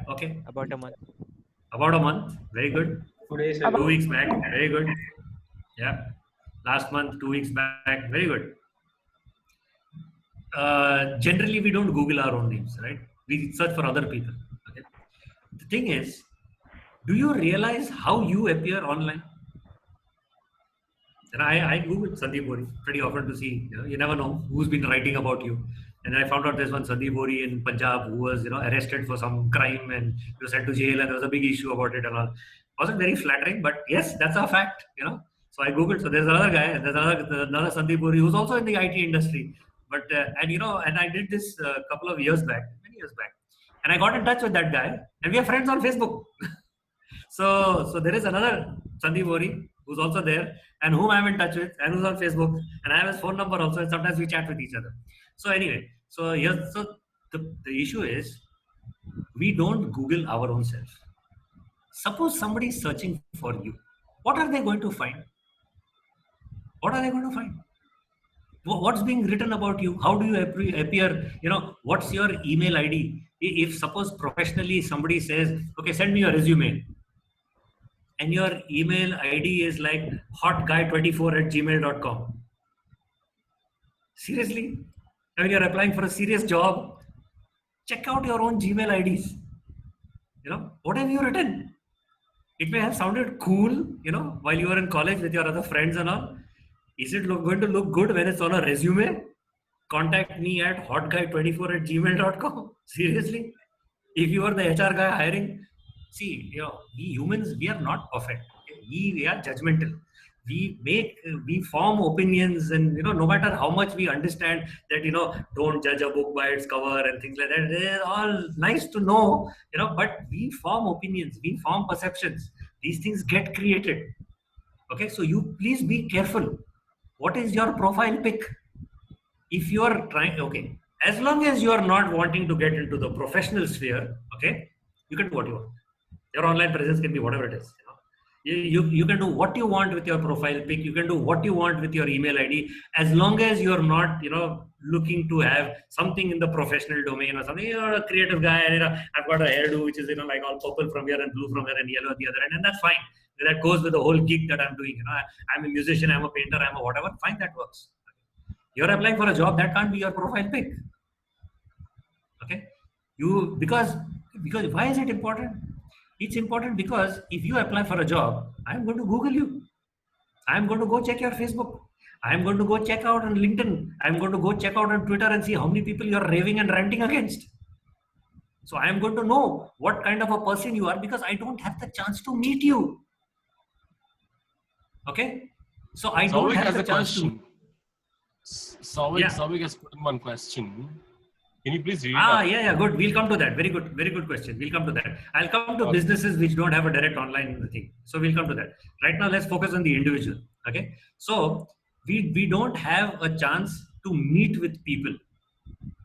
[SPEAKER 2] Okay.
[SPEAKER 5] About a month.
[SPEAKER 2] About a month. Very good.
[SPEAKER 5] 2 days
[SPEAKER 2] 2 weeks back. Very good. Yeah. Last month, 2 weeks back. Very good. Generally, we don't Google our own names, right? We search for other people. Okay. The thing is, do you realize how you appear online? And I Googled Sandeep Bori pretty often to see, you never know who's been writing about you. And I found out there's one Sandeep Bori in Punjab who was, arrested for some crime and he was sent to jail and there was a big issue about it and all. Wasn't very flattering, but yes, that's a fact, So I Googled, so there's another guy, there's another Sandeep Bori who's also in the IT industry. But, and I did this a couple of years back, many years back. And I got in touch with that guy and we are friends on Facebook. So there is another Sandeep Bori who's also there and whom I'm in touch with and who's on Facebook and I have his phone number also and sometimes we chat with each other. So anyway, the issue is we don't Google our own self. Suppose somebody is searching for you. What are they going to find? What are they going to find? What's being written about you? How do you appear? What's your email ID? If suppose professionally somebody says, okay, send me your resume. And your email ID is like hotguy24@gmail.com. Seriously? When you're applying for a serious job, check out your own Gmail IDs. What have you written? It may have sounded cool, while you were in college with your other friends and all. Is it going to look good when it's on a resume? Contact me at hotguy24@gmail.com. Seriously? If you are the HR guy hiring, see, we humans, we are not perfect. Okay? We are judgmental. we form opinions, and no matter how much we understand that don't judge a book by its cover and things like that, they're all nice to know, but we form opinions, we form perceptions. These things get created. Okay, so you please be careful. What is your profile pic? If you are trying, okay, as long as you are not wanting to get into the professional sphere, okay, you can do what you want. Your online presence can be whatever it is. You can do what you want with your profile pic. You can do what you want with your email ID, as long as you're not, looking to have something in the professional domain or something. You're a creative guy, and I've got a hairdo which is like all purple from here and blue from here and yellow at the other end, and that's fine. That goes with the whole gig that I'm doing. I'm a musician, I'm a painter, I'm a whatever. Fine, that works. You're applying for a job, that can't be your profile pic. Okay, because why is it important? It's important because if you apply for a job, I'm going to Google you. I'm going to go check your Facebook. I'm going to go check out on LinkedIn. I'm going to go check out on Twitter and see how many people you're raving and ranting against. So I'm going to know what kind of a person you are, because I don't have the chance to meet you. Okay? So I don't have the chance to...
[SPEAKER 1] Souvik has put in one question. Can you please read it?
[SPEAKER 2] Yeah, good. We'll come to that. Very good question. We'll come to that. I'll come to businesses which don't have a direct online thing. So we'll come to that. Right now, let's focus on the individual. Okay. So we don't have a chance to meet with people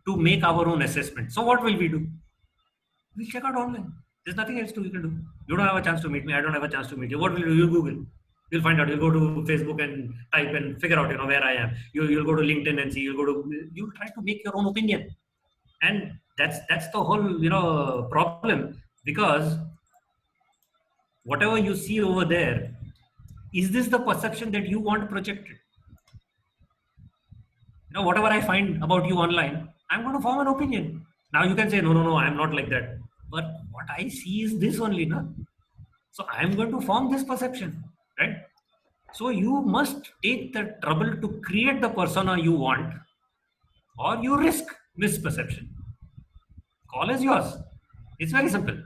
[SPEAKER 2] to make our own assessment. So what will we do? We'll check out online. There's nothing else we can do. You don't have a chance to meet me. I don't have a chance to meet you. What will you do? You'll Google. You'll find out. You'll go to Facebook and type and figure out, where I am. You'll go to LinkedIn and see. You'll try to make your own opinion. And that's the whole, problem, because whatever you see over there, is this the perception that you want projected? Whatever I find about you online, I'm going to form an opinion. Now you can say, no, I'm not like that. But what I see is this only, no? So I'm going to form this perception, right? So you must take the trouble to create the persona you want, or you risk misperception. Call is yours. It's very simple.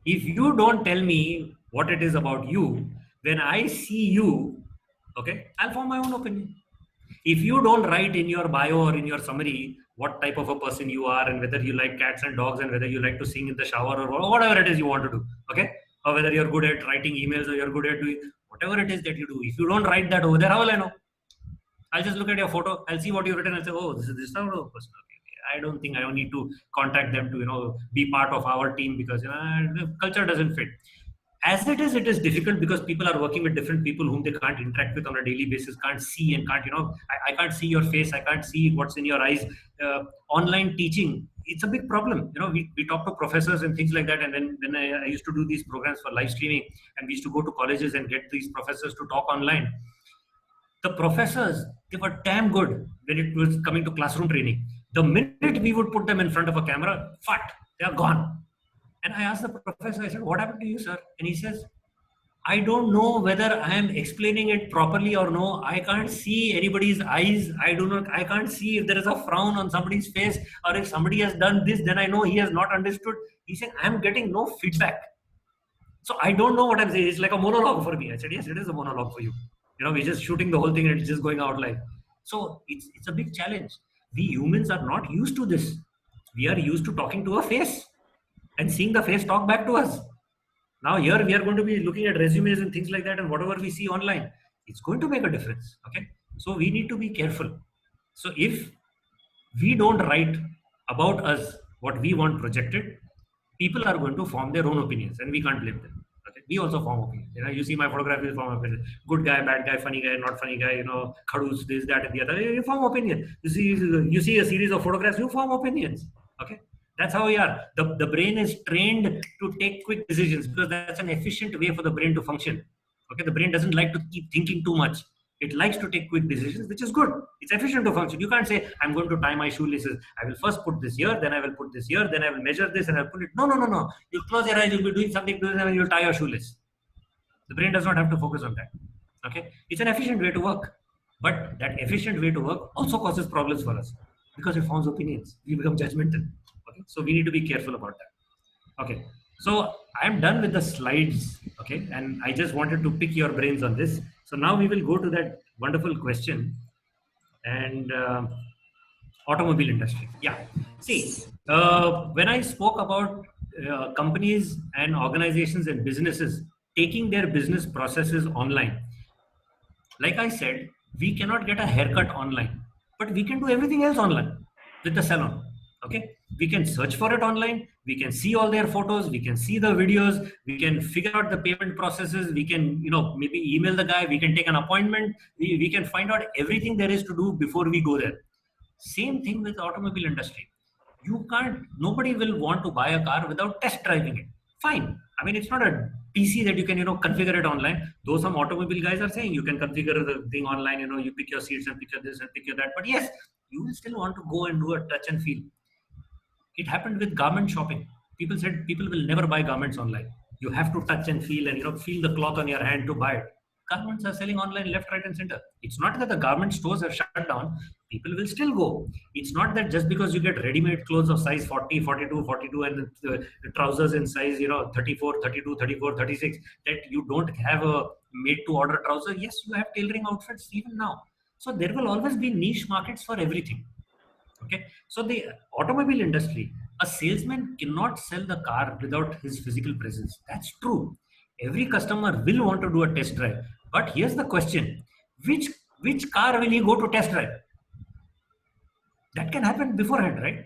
[SPEAKER 2] If you don't tell me what it is about you, when I see you, okay, I'll form my own opinion. If you don't write in your bio or in your summary what type of a person you are, and whether you like cats and dogs, and whether you like to sing in the shower, or whatever it is you want to do, okay, or whether you're good at writing emails, or you're good at doing whatever it is that you do, if you don't write that over there, how will I know? I'll just look at your photo, I'll see what you've written, and say, oh, this is type of person. I don't think I don't need to contact them to be part of our team, because the culture doesn't fit. As it is difficult, because people are working with different people whom they can't interact with on a daily basis, can't see, and can't I can't see your face, I can't see what's in your eyes. Online teaching, it's a big problem. We talk to professors and things like that, and when I used to do these programs for live streaming, and we used to go to colleges and get these professors to talk online. The professors, they were damn good when it was coming to classroom training. The minute we would put them in front of a camera, they are gone. And I asked the professor, I said, what happened to you, sir? And he says, I don't know whether I am explaining it properly or no. I can't see anybody's eyes. I can't see if there is a frown on somebody's face, or if somebody has done this, then I know he has not understood. He said, I'm getting no feedback. So I don't know what I'm saying. It's like a monologue for me. I said, yes, it is a monologue for you. We're just shooting the whole thing and it's just going out live. So it's a big challenge. We humans are not used to this. We are used to talking to a face and seeing the face talk back to us. Now here we are going to be looking at resumes and things like that, and whatever we see online, it's going to make a difference. Okay, so we need to be careful. So if we don't write about us what we want projected, people are going to form their own opinions, and we can't blame them. Okay, we also form opinions. You see my photograph, you form opinion. Good guy, bad guy, funny guy, not funny guy. Khadus, this, that, and the other. You form opinion. You see a series of photographs, you form opinions. Okay. That's how we are. The brain is trained to take quick decisions, because that's an efficient way for the brain to function. Okay, the brain doesn't like to keep thinking too much. It likes to take quick decisions, which is good. It's efficient to function. You can't say, I'm going to tie my shoelaces. I will first put this here, then I will put this here, then I will measure this, and I'll put it. No. You'll close your eyes, you'll be doing something, and you'll tie your shoelace. The brain does not have to focus on that. Okay, it's an efficient way to work. But that efficient way to work also causes problems for us, because it forms opinions. We become judgmental. Okay, so we need to be careful about that. Okay, so I'm done with the slides. Okay, and I just wanted to pick your brains on this. So now we will go to that wonderful question and automobile industry. Yeah. See, when I spoke about companies and organizations and businesses taking their business processes online, like I said, we cannot get a haircut online, but we can do everything else online with the salon. Okay, we can search for it online. We can see all their photos. We can see the videos. We can figure out the payment processes. We can, maybe email the guy. We can take an appointment. We can find out everything there is to do before we go there. Same thing with automobile industry. Nobody will want to buy a car without test driving it. Fine. I mean, it's not a PC that you can, configure it online. Though some automobile guys are saying you can configure the thing online, you pick your seats and pick your this and pick your that. But yes, you will still want to go and do a touch and feel. It happened with garment shopping. People said people will never buy garments online. You have to touch and feel and, feel the cloth on your hand to buy it. Garments are selling online left, right, and center. It's not that the garment stores are shut down. People will still go. It's not that just because you get ready-made clothes of size 40, 42, 42, and the trousers in size 34, 32, 34, 36, that you don't have a made-to-order trouser. Yes, you have tailoring outfits even now. So there will always be niche markets for everything. Okay, so the automobile industry, a salesman cannot sell the car without his physical presence. That's true. Every customer will want to do a test drive. But here's the question: which car will he go to test drive? That can happen beforehand, right?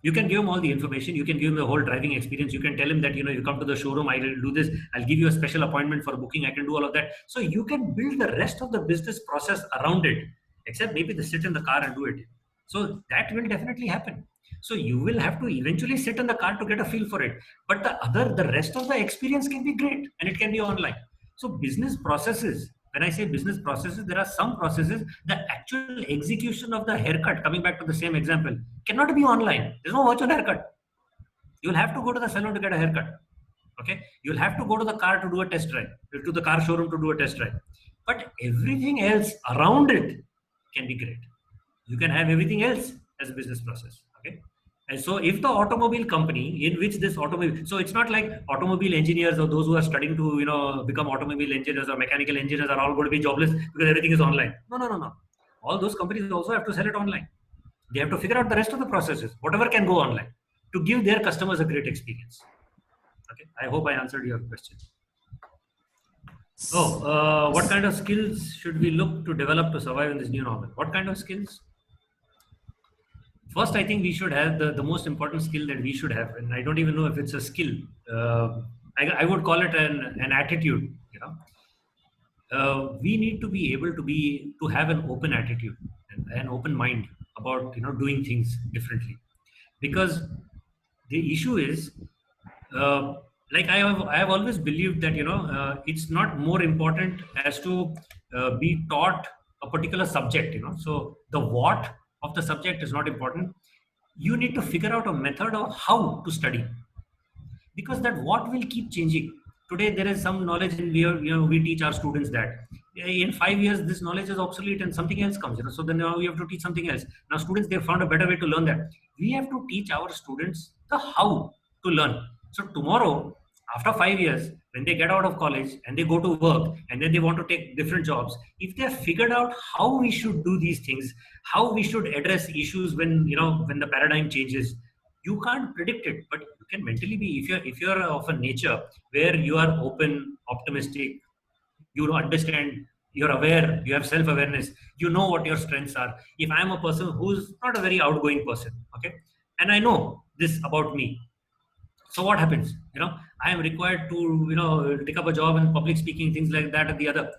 [SPEAKER 2] You can give him all the information. You can give him the whole driving experience. You can tell him that, you come to the showroom, I will do this. I'll give you a special appointment for booking. I can do all of that. So you can build the rest of the business process around it, except maybe they sit in the car and do it. So that will definitely happen. So you will have to eventually sit in the car to get a feel for it. But the rest of the experience can be great and it can be online. So business processes, when I say business processes, there are some processes, the actual execution of the haircut, coming back to the same example, cannot be online. There's no virtual haircut. You'll have to go to the salon to get a haircut. Okay. You'll have to go to the car to do a test drive, to the car showroom to do a test drive. But everything else around it can be great. You can have everything else as a business process. Okay. And so if the automobile company in which this automobile, so it's not like automobile engineers or those who are studying to, become automobile engineers or mechanical engineers are all going to be jobless because everything is online. No. All those companies also have to sell it online. They have to figure out the rest of the processes, whatever can go online, to give their customers a great experience. Okay. I hope I answered your question. What kind of skills should we look to develop to survive in this new normal? What kind of skills? First, I think we should have the most important skill that we should have, and I don't even know if it's a skill. I would call it an attitude. We need to be able to have an open attitude and an open mind about doing things differently, because the issue is like I have always believed that it's not more important as to be taught a particular subject. So the what of the subject is not important. You need to figure out a method of how to study, because that what will keep changing. Today there is some knowledge and we teach our students that in 5 years this knowledge is obsolete and something else comes. So then now we have to teach something else. Now students, they found a better way to learn that. We have to teach our students the how to learn. So tomorrow, after 5 years, when they get out of college and they go to work and then they want to take different jobs, if they have figured out how we should do these things, how we should address issues when the paradigm changes, you can't predict it, but you can mentally be, if you're of a nature where you are open, optimistic, you understand, you're aware, you have self-awareness, you know what your strengths are. If I'm a person who's not a very outgoing person, okay, and I know this about me, so what happens? I am required to, take up a job in public speaking, things like that and the other.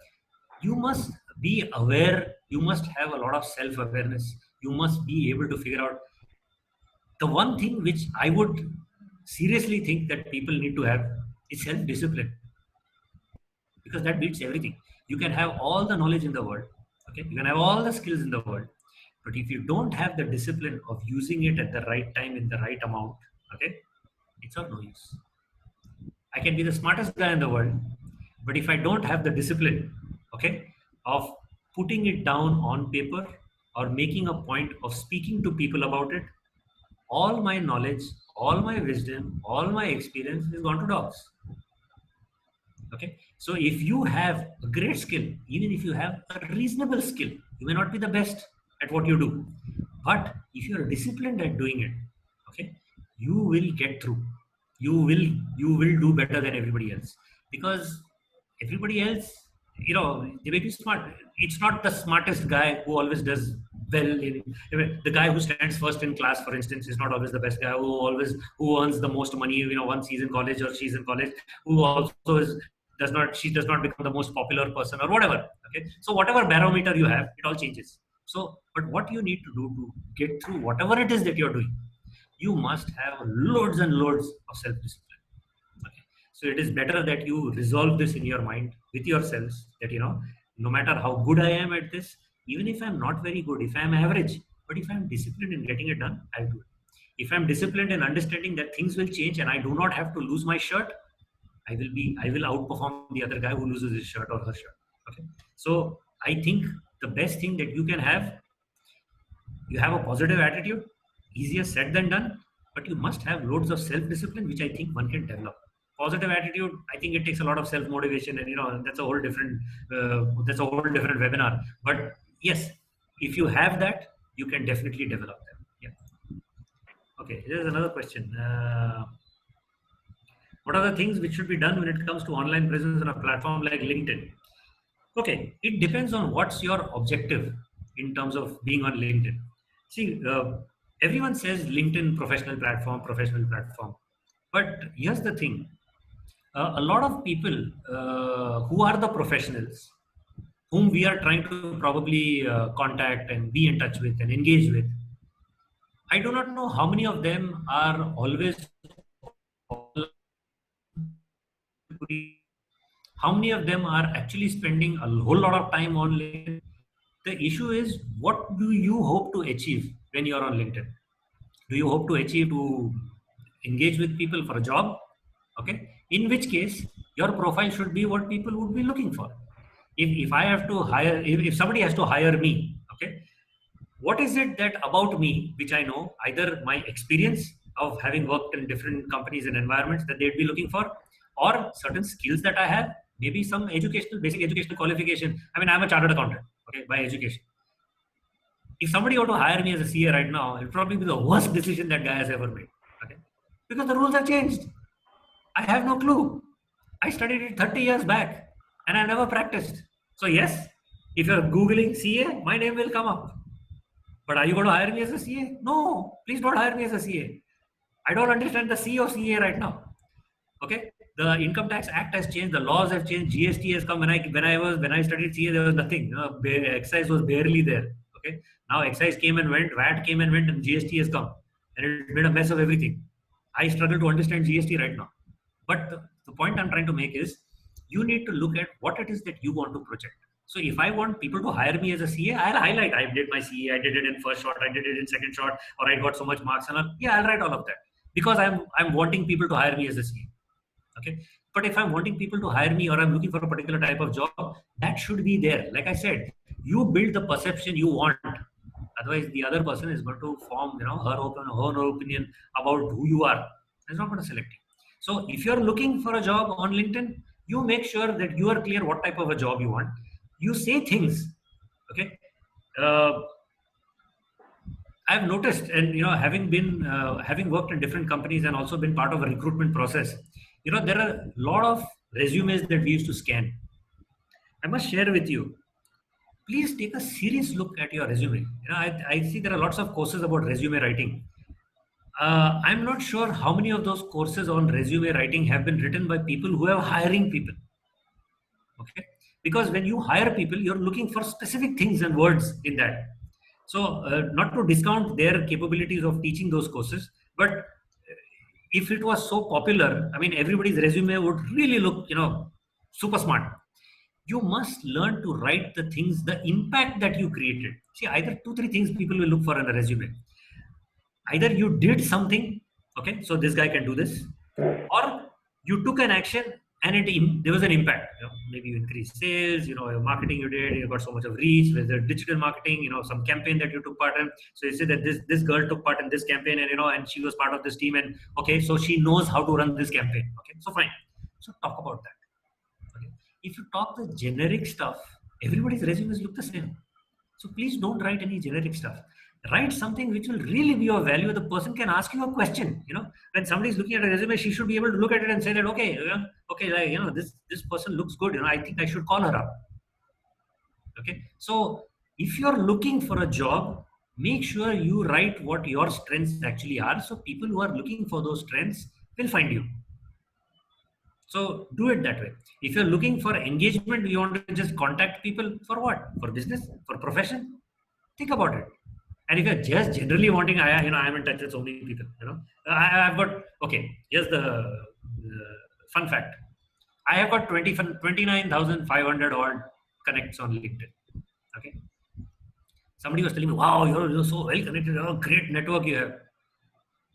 [SPEAKER 2] You must be aware. You must have a lot of self-awareness. You must be able to figure out. The one thing which I would seriously think that people need to have is self-discipline, because that beats everything. You can have all the knowledge in the world. Okay. You can have all the skills in the world, but if you don't have the discipline of using it at the right time in the right amount, okay, it's of no use. I can be the smartest guy in the world, but if I don't have the discipline, okay, of putting it down on paper or making a point of speaking to people about it, all my knowledge, all my wisdom, all my experience is gone to dogs. Okay, so if you have a great skill, even if you have a reasonable skill, you may not be the best at what you do, but if you are disciplined at doing it, okay, you will get through. You will do better than everybody else, because everybody else, they may be smart. It's not the smartest guy who always does well. The guy who stands first in class, for instance, is not always the best guy. Who earns the most money, once he's in college or she's in college, who also she does not become the most popular person or whatever. Okay, so whatever barometer you have, it all changes. So, but what you need to do to get through whatever it is that you're doing, you must have loads and loads of self-discipline. Okay. So it is better that you resolve this in your mind with yourselves, that no matter how good I am at this, even if I'm not very good, if I'm average, but if I'm disciplined in getting it done, I'll do it. If I'm disciplined in understanding that things will change and I do not have to lose my shirt, I will outperform the other guy who loses his shirt or her shirt. Okay. So I think the best thing that you can have, you have a positive attitude, easier said than done, but you must have loads of self-discipline, which I think one can develop. Positive attitude, I think it takes a lot of self-motivation, and that's a whole different webinar. But yes, if you have that, you can definitely develop them. Yeah. Okay, here's another question. What are the things which should be done when it comes to online presence on a platform like LinkedIn? Okay, it depends on what's your objective in terms of being on LinkedIn. See, everyone says LinkedIn professional platform. But here's the thing. A lot of people who are the professionals, whom we are trying to probably contact and be in touch with and engage with, I do not know how many of them are always, how many of them are actually spending a whole lot of time on LinkedIn. The issue is, what do you hope to achieve when you're on LinkedIn? Do you hope to achieve to engage with people for a job? Okay, in which case your profile should be what people would be looking for. If I have to hire, if somebody has to hire me, okay, what is it that about me which I know, either my experience of having worked in different companies and environments that they'd be looking for, or certain skills that I have, maybe some basic educational qualification. I mean, I'm a chartered accountant, okay, by education. If somebody were to hire me as a CA right now, it'll probably be the worst decision that guy has ever made, okay, because the rules have changed. I have no clue. I studied it 30 years back and I never practiced. So yes, if you're Googling CA, my name will come up. But are you going to hire me as a CA? No, please don't hire me as a CA. I don't understand the C of CA right now. Okay, the Income Tax Act has changed, the laws have changed, GST has come. When I studied CA, there was nothing. Excise was barely there. Okay, now excise came and went, VAT came and went, and GST has come, and it made a mess of everything. I struggle to understand GST right now. But the point I'm trying to make is, you need to look at what it is that you want to project. So if I want people to hire me as a CA, I'll highlight, I did my CA, I did it in first shot, I did it in second shot, or I got so much marks, and I'll write all of that, because I'm wanting people to hire me as a CA. Okay, but if I'm wanting people to hire me, or I'm looking for a particular type of job, that should be there. Like I said, you build the perception you want. Otherwise, the other person is going to form, her opinion about who you are. It's not going to select you. So if you're looking for a job on LinkedIn, you make sure that you are clear what type of a job you want. You say things, okay? I've noticed, and having worked in different companies and also been part of a recruitment process, there are a lot of resumes that we used to scan. I must share with you. Please take a serious look at your resume. I see there are lots of courses about resume writing. I'm not sure how many of those courses on resume writing have been written by people who are hiring people. Okay, because when you hire people, you're looking for specific things and words in that. So not to discount their capabilities of teaching those courses, but if it was so popular, I mean, everybody's resume would really look, super smart. You must learn to write the things, the impact that you created. See, either 2-3 things people will look for in a resume. Either you did something, okay, so this guy can do this, or you took an action and there was an impact. Maybe you increased sales, your marketing you did, you got so much of reach, whether digital marketing, some campaign that you took part in. So you say that this girl took part in this campaign, and she was part of this team, and okay, so she knows how to run this campaign. Okay, so fine. So talk about that. if you talk the generic stuff, everybody's resumes look the same. So please don't write any generic stuff. Write something which will really be of value. The person can ask you a question. When somebody is looking at a resume, she should be able to look at it and say that, okay, this person looks good. I think I should call her up. Okay. So if you're looking for a job, make sure you write what your strengths actually are. So people who are looking for those strengths will find you. So do it that way. If you're looking for engagement, you want to just contact people for what? For business? For profession? Think about it. And if you're just generally wanting, I'm in touch with so many people. I've got, okay, here's the fun fact. I have got 29,500 odd connects on LinkedIn. Okay. Somebody was telling me, wow, you're so well connected. Great network you have.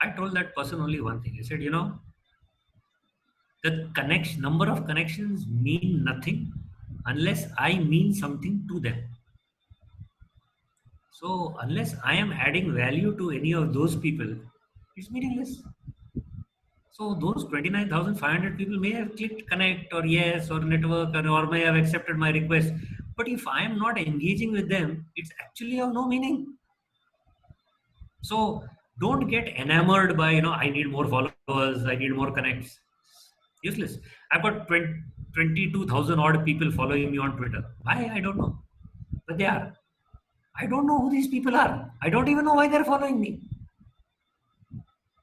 [SPEAKER 2] I told that person only one thing. I said, the number of connections mean nothing unless I mean something to them. So unless I am adding value to any of those people, it's meaningless. So those 29,500 people may have clicked connect or yes or network or may have accepted my request. But if I am not engaging with them, it's actually of no meaning. So don't get enamored by, I need more followers, I need more connects. Useless. I've got 22,000 odd people following me on Twitter. Why? I don't know. But they are. I don't know who these people are. I don't even know why they're following me.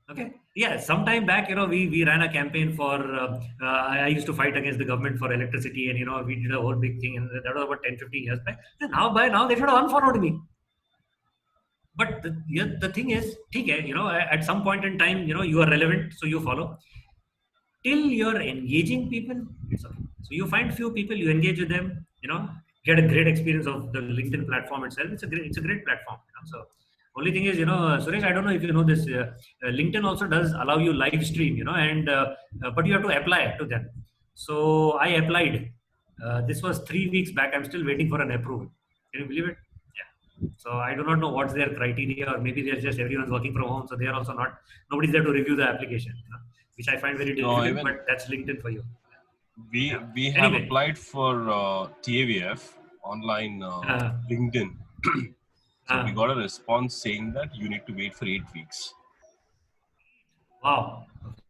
[SPEAKER 2] Okay. Yeah. Sometime back, we ran a campaign for, I used to fight against the government for electricity and, we did a whole big thing and that was about 10, 15 years back. And by now they should have unfollowed me. But the thing is, at some point in time, you are relevant, so you follow. Till you're engaging people, it's okay. So you find few people, you engage with them, get a great experience of the LinkedIn platform itself. It's a great platform. So only thing is, Suresh, I don't know if you know this, LinkedIn also does allow you live stream, but you have to apply to them. So I applied. This was 3 weeks back. I'm still waiting for an approval. Can you believe it? Yeah. So I do not know what's their criteria, or maybe they're just everyone's working from home, so they are also nobody's there to review the application, which I find very difficult. But that's LinkedIn for you.
[SPEAKER 1] We have applied for TAVF online LinkedIn. So we got a response saying that you need to wait for 8 weeks.
[SPEAKER 2] Wow.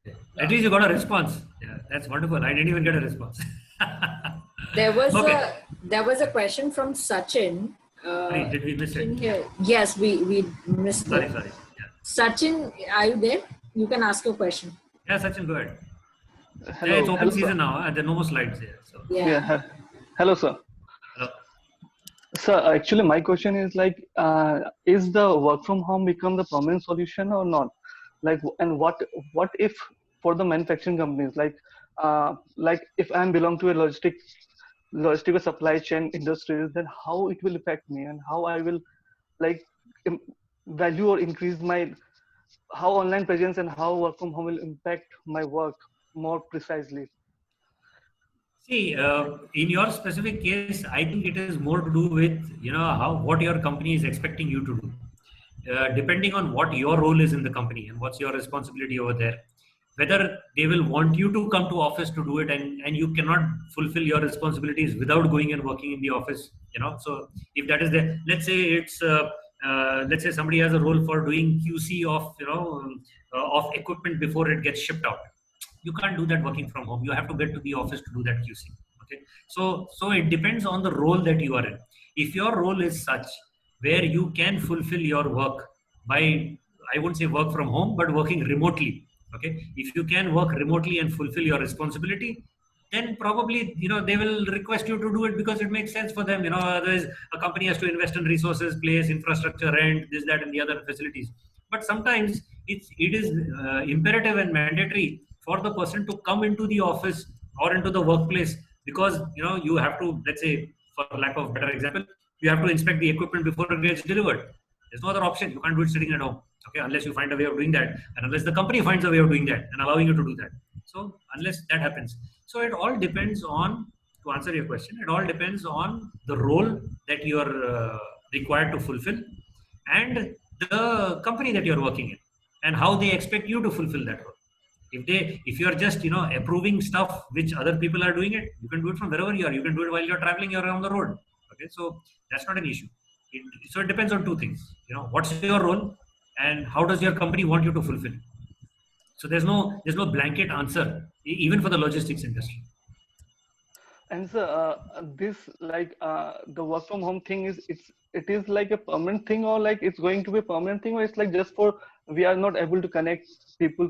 [SPEAKER 2] Okay. At least you got a response. Yeah, that's wonderful. I didn't even get a response.
[SPEAKER 3] There was a question from Sachin.
[SPEAKER 2] Sorry, did we miss it?
[SPEAKER 3] Here. Yes, we missed it.
[SPEAKER 2] Sorry. Yeah.
[SPEAKER 3] Sachin, are you there? You can ask your question.
[SPEAKER 2] Yeah, Sachin, go ahead.
[SPEAKER 5] Hello,
[SPEAKER 2] it's open season now. There are no more slides here. So.
[SPEAKER 3] Yeah.
[SPEAKER 5] Hello, sir.
[SPEAKER 2] Hello.
[SPEAKER 5] Sir, actually, my question is is the work from home become the permanent solution or not? And what if for the manufacturing companies, if I belong to a logistical supply chain industries, then how it will affect me and how I will value or increase how online presence and how work from home will impact my work more precisely.
[SPEAKER 2] See, in your specific case, I think it is more to do with, what your company is expecting you to do. Depending on what your role is in the company and what's your responsibility over there, whether they will want you to come to office to do it and you cannot fulfill your responsibilities without going and working in the office, So if that is there, let's say somebody has a role for doing QC of equipment before it gets shipped out. You can't do that working from home. You have to get to the office to do that QC. Okay. So it depends on the role that you are in. If your role is such where you can fulfill your work by, I wouldn't say work from home, but working remotely. Okay. If you can work remotely and fulfill your responsibility, then probably, they will request you to do it because it makes sense for them. Otherwise a company has to invest in resources, place, infrastructure, rent, this, that, and the other facilities. But sometimes it is imperative and mandatory for the person to come into the office or into the workplace because, you have to, let's say, for lack of a better example, you have to inspect the equipment before it gets delivered. There's no other option. You can't do it sitting at home. Okay, unless you find a way of doing that and unless the company finds a way of doing that and allowing you to do that. So unless that happens. So it all depends on, to answer your question, it all depends on the role that you are required to fulfill and the company that you're working in and how they expect you to fulfill that role. If you are just approving stuff which other people are doing it, you can do it from wherever you are. You can do it while you're traveling, you're on the road. Okay, so that's not an issue. So it depends on two things. What's your role, and how does your company want you to fulfill? So there's no blanket answer, even for the logistics industry.
[SPEAKER 5] And so this the work from home thing it is like a permanent thing, or like it's going to be a permanent thing, or it's like just for we are not able to connect people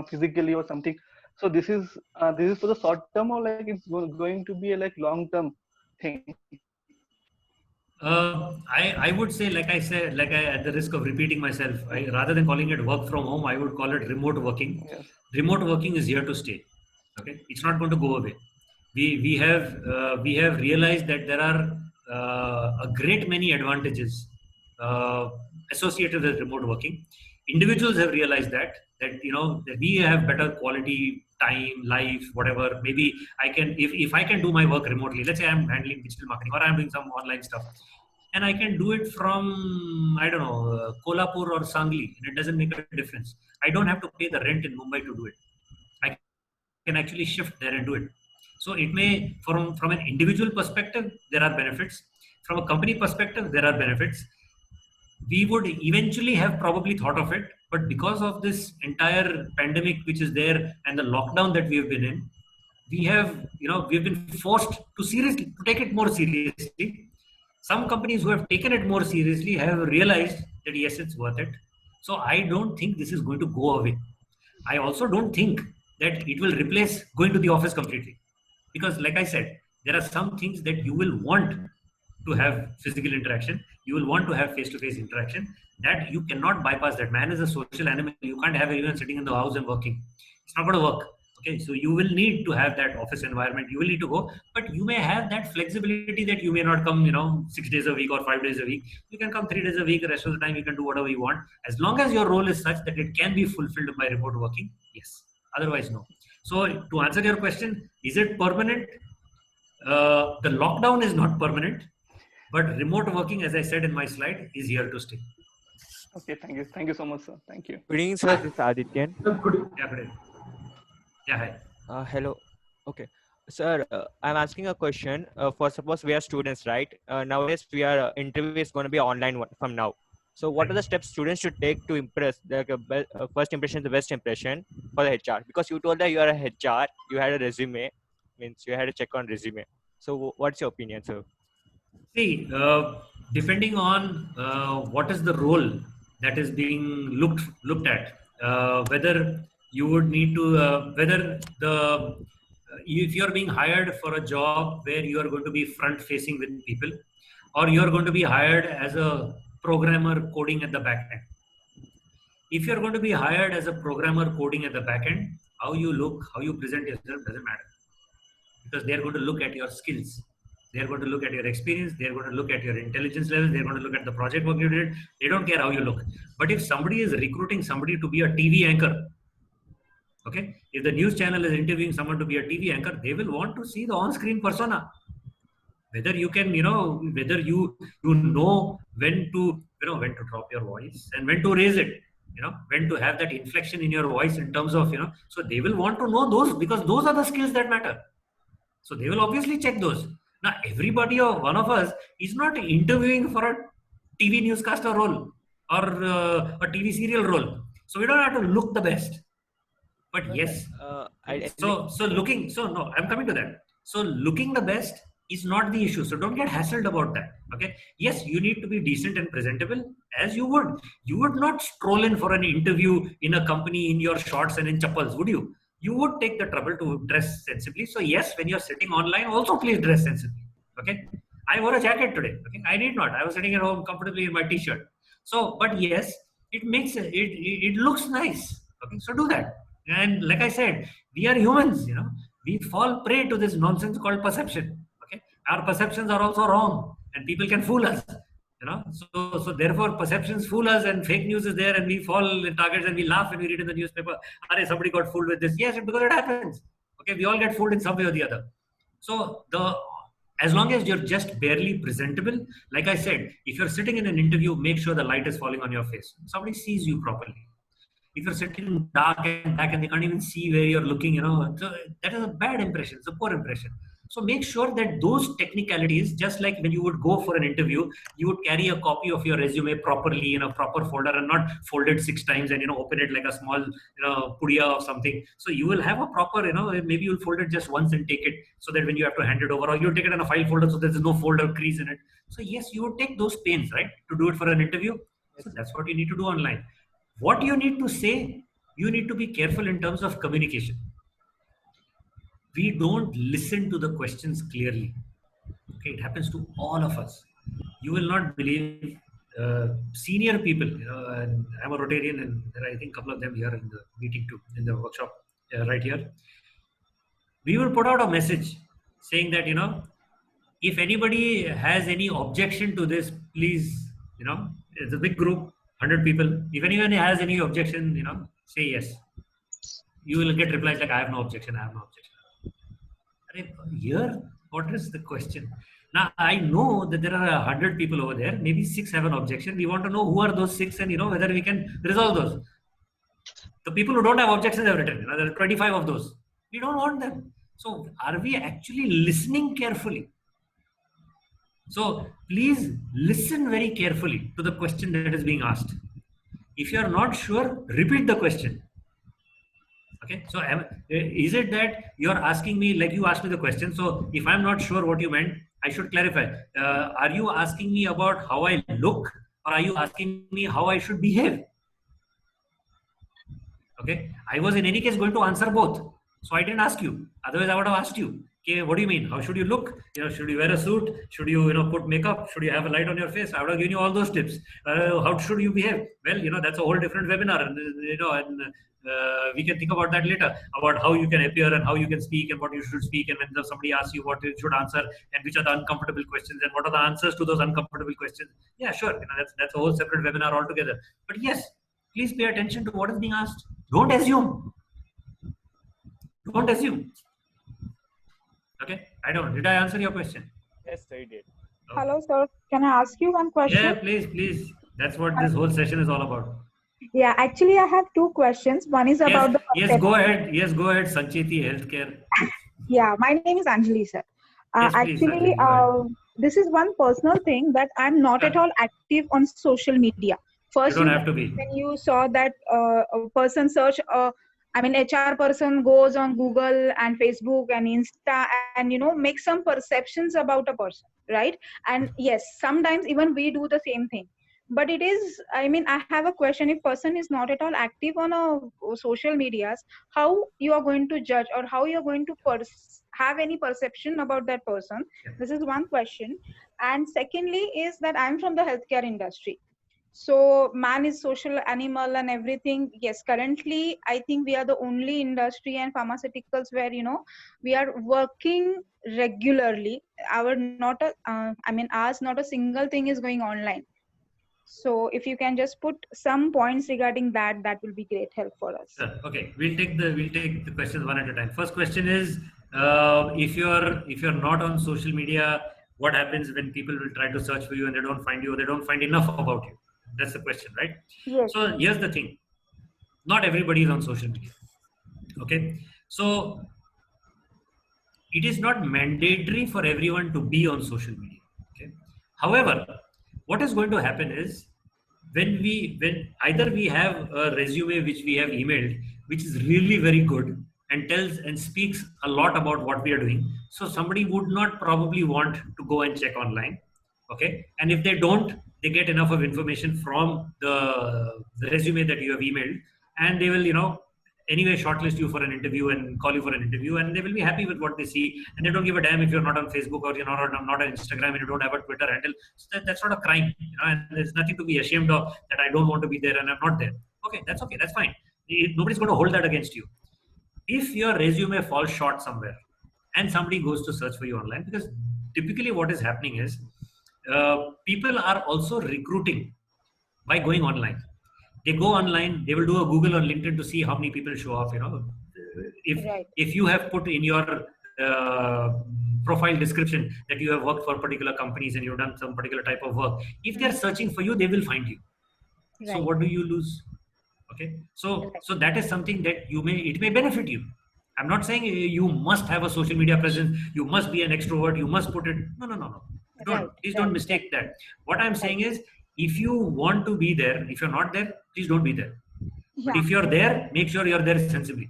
[SPEAKER 5] physically or something. So this is for the short term, or like it's going to be a like long term thing.
[SPEAKER 2] I would say, like I said, at the risk of repeating myself, rather than calling it work from home, I would call it remote working.
[SPEAKER 5] Yes.
[SPEAKER 2] Remote working is here to stay. Okay, it's not going to go away. We have realized that there are a great many advantages associated with remote working. Individuals have realized that we have better quality time, life, whatever. Maybe I can, if I can do my work remotely, let's say I'm handling digital marketing or I'm doing some online stuff, and I can do it from, I don't know, Kolhapur or Sangli, and it doesn't make a difference. I don't have to pay the rent in Mumbai to do it. I can actually shift there and do it. So it may, from an individual perspective, there are benefits. From a company perspective, there are benefits. We would eventually have probably thought of it, but because of this entire pandemic which is there and the lockdown that we have been in, we've been forced to take it more seriously. Some companies who have taken it more seriously have realized that yes, it's worth it. So I don't think this is going to go away. I also don't think that it will replace going to the office completely. Because like I said, there are some things that you will want to have physical interaction. You will want to have face-to-face interaction. That you cannot bypass that. Man is a social animal. You can't have everyone sitting in the house and working. It's not going to work. Okay, so you will need to have that office environment. You will need to go, but you may have that flexibility that you may not come, 6 days a week or 5 days a week. You can come 3 days a week. The rest of the time you can do whatever you want. As long as your role is such that it can be fulfilled by remote working, yes. Otherwise, no. So to answer your question, is it permanent? The lockdown is not permanent, but remote working, as I said in my slide, is here to stay.
[SPEAKER 5] Okay, thank you so much, sir. Thank you.
[SPEAKER 6] Good evening, sir. This is Adityan.
[SPEAKER 2] Yeah, hi.
[SPEAKER 6] Hello. Okay, sir. I'm asking a question. For suppose we are students, right? Nowadays, interview is going to be online from now. So, what are the steps students should take to impress? Like first impression, the best impression for the HR. Because you told that you are a HR, you had a resume, means you had to check on resume. So, what's your opinion, sir?
[SPEAKER 2] See, depending on what is the role that is being looked at, whether you would need to, if you are being hired for a job where you are going to be front-facing with people, or you are going to be hired as a programmer coding at the back end. If you are going to be hired as a programmer coding at the back end, how you look, how you present yourself doesn't matter, because they are going to look at your skills. They're going to look at your experience. They're going to look at your intelligence level. They're going to look at the project work you did. They don't care how you look. But if somebody is recruiting somebody to be a TV anchor, okay, if the news channel is interviewing someone to be a TV anchor, they will want to see the on-screen persona. Whether you can, whether you know when to drop your voice and when to raise it, when to have that inflection in your voice in terms of, so they will want to know those, because those are the skills that matter. So they will obviously check those. Now, everybody or one of us is not interviewing for a TV newscaster role or a TV serial role. So we don't have to look the best. But yes, I'm coming to that. So looking the best is not the issue. So don't get hassled about that. Okay. Yes, you need to be decent and presentable as you would. You would not stroll in for an interview in a company in your shorts and in chappals, would you? You would take the trouble to dress sensibly. So yes, when you're sitting online, also please dress sensibly. Okay. I wore a jacket today. Okay. I need not. I was sitting at home comfortably in my t-shirt. So, but yes, it looks nice. Okay. So do that. And like I said, we are humans, we fall prey to this nonsense called perception. Okay. Our perceptions are also wrong and people can fool us. So therefore perceptions fool us and fake news is there and we fall in targets and we laugh when we read in the newspaper, somebody got fooled with this. Yes, because it happens. Okay, we all get fooled in some way or the other. So as long as you're just barely presentable, like I said, if you're sitting in an interview, make sure the light is falling on your face. Somebody sees you properly. if you're sitting dark and back and they can't even see where you're looking, so that is a bad impression. It's a poor impression. So make sure that those technicalities, just like when you would go for an interview, you would carry a copy of your resume properly in a proper folder and not fold it 6 times and, open it like a small, pudiya or something. So you will have a proper, maybe you'll fold it just once and take it so that when you have to hand it over, or you'll take it in a file folder so there's no folder crease in it. So yes, you would take those pains, right, to do it for an interview. So that's what you need to do online. What you need to say, you need to be careful in terms of communication. We don't listen to the questions clearly. Okay, it happens to all of us. You will not believe senior people. And I'm a Rotarian, and there are, I think, a couple of them here in the meeting too, in the workshop right here. We will put out a message saying that if anybody has any objection to this, please, it's a big group, 100 people. If anyone has any objection, say yes. You will get replies like, I have no objection, I have no objection. Here, what is the question? Now, I know that there are 100 people over there, maybe 6 have an objection. We want to know who are those 6 and whether we can resolve those. The people who don't have objections have written, there are 25 of those. We don't want them. So are we actually listening carefully? So please listen very carefully to the question that is being asked. If you are not sure, repeat the question. Okay, so is it that you're asking me, like you asked me the question, so if I'm not sure what you meant, I should clarify. Are you asking me about how I look, or are you asking me how I should behave? Okay, I was in any case going to answer both. So I didn't ask you. Otherwise, I would have asked you, okay, what do you mean? How should you look? Should you wear a suit? Should you, put makeup? Should you have a light on your face? I would have given you all those tips. How should you behave? Well, that's a whole different webinar. And we can think about that later, about how you can appear and how you can speak and what you should speak. And when somebody asks you what you should answer and which are the uncomfortable questions and what are the answers to those uncomfortable questions. Yeah, sure. That's a whole separate webinar altogether. But yes, please pay attention to what is being asked. Don't assume. Don't assume. Okay, did I answer your question?
[SPEAKER 6] Yes, I did.
[SPEAKER 2] Okay.
[SPEAKER 7] Hello, sir. Can I ask you one question?
[SPEAKER 2] Yeah, please. That's what this whole session is all about.
[SPEAKER 7] Yeah, actually, I have 2 questions. One is about the...
[SPEAKER 2] Yes, go ahead. Sancheti Healthcare.
[SPEAKER 7] Yeah, my name is Anjali, sir.
[SPEAKER 2] Yes, please,
[SPEAKER 7] actually, this is one personal thing that I'm not at all active on social media. First,
[SPEAKER 2] you don't have to be.
[SPEAKER 7] When you saw that a person search, HR person goes on Google and Facebook and Insta and, make some perceptions about a person, right? And yes, sometimes even we do the same thing. But it is, I have a question. If person is not at all active on social medias, how you are going to judge or how you are going to have any perception about that person? This is one question. And secondly is that I'm from the healthcare industry. So man is social animal and everything. Yes, currently, I think we are the only industry and pharmaceuticals where, we are working regularly. Ours not a single thing is going online. So if you can just put some points regarding that, that will be great help for us.
[SPEAKER 2] Okay, we'll take the questions one at a time. First question is, if you're not on social media, what happens when people will try to search for you and they don't find you, or they don't find enough about you? That's the question, right?
[SPEAKER 7] Yes.
[SPEAKER 2] So here's the thing. Not everybody is on social media. Okay. So it is not mandatory for everyone to be on social media. Okay. However, what is going to happen is when either we have a resume which we have emailed, which is really very good and tells and speaks a lot about what we are doing. So somebody would not probably want to go and check online. Okay. And if they don't, they get enough of information from the resume that you have emailed, and they will, anyway shortlist you for an interview and call you for an interview, and they will be happy with what they see, and they don't give a damn if you're not on Facebook or you're not on Instagram and you don't have a Twitter handle. So that's not a crime, and there's nothing to be ashamed of that I don't want to be there and I'm not there. Okay, that's fine. Nobody's going to hold that against you. If your resume falls short somewhere and somebody goes to search for you online, because typically what is happening is people are also recruiting by going online. They go online, they will do a Google or LinkedIn to see how many people show up. If you have put in your profile description that you have worked for particular companies and you've done some particular type of work, if they're searching for you, they will find you. Right. So what do you lose? Okay, so that is something that it may benefit you. I'm not saying you must have a social media presence, you must be an extrovert, you must put it. No. Please don't mistake that. What I'm saying is, if you want to be there, if you're not there, please don't be there. But if you're there, make sure you're there sensibly.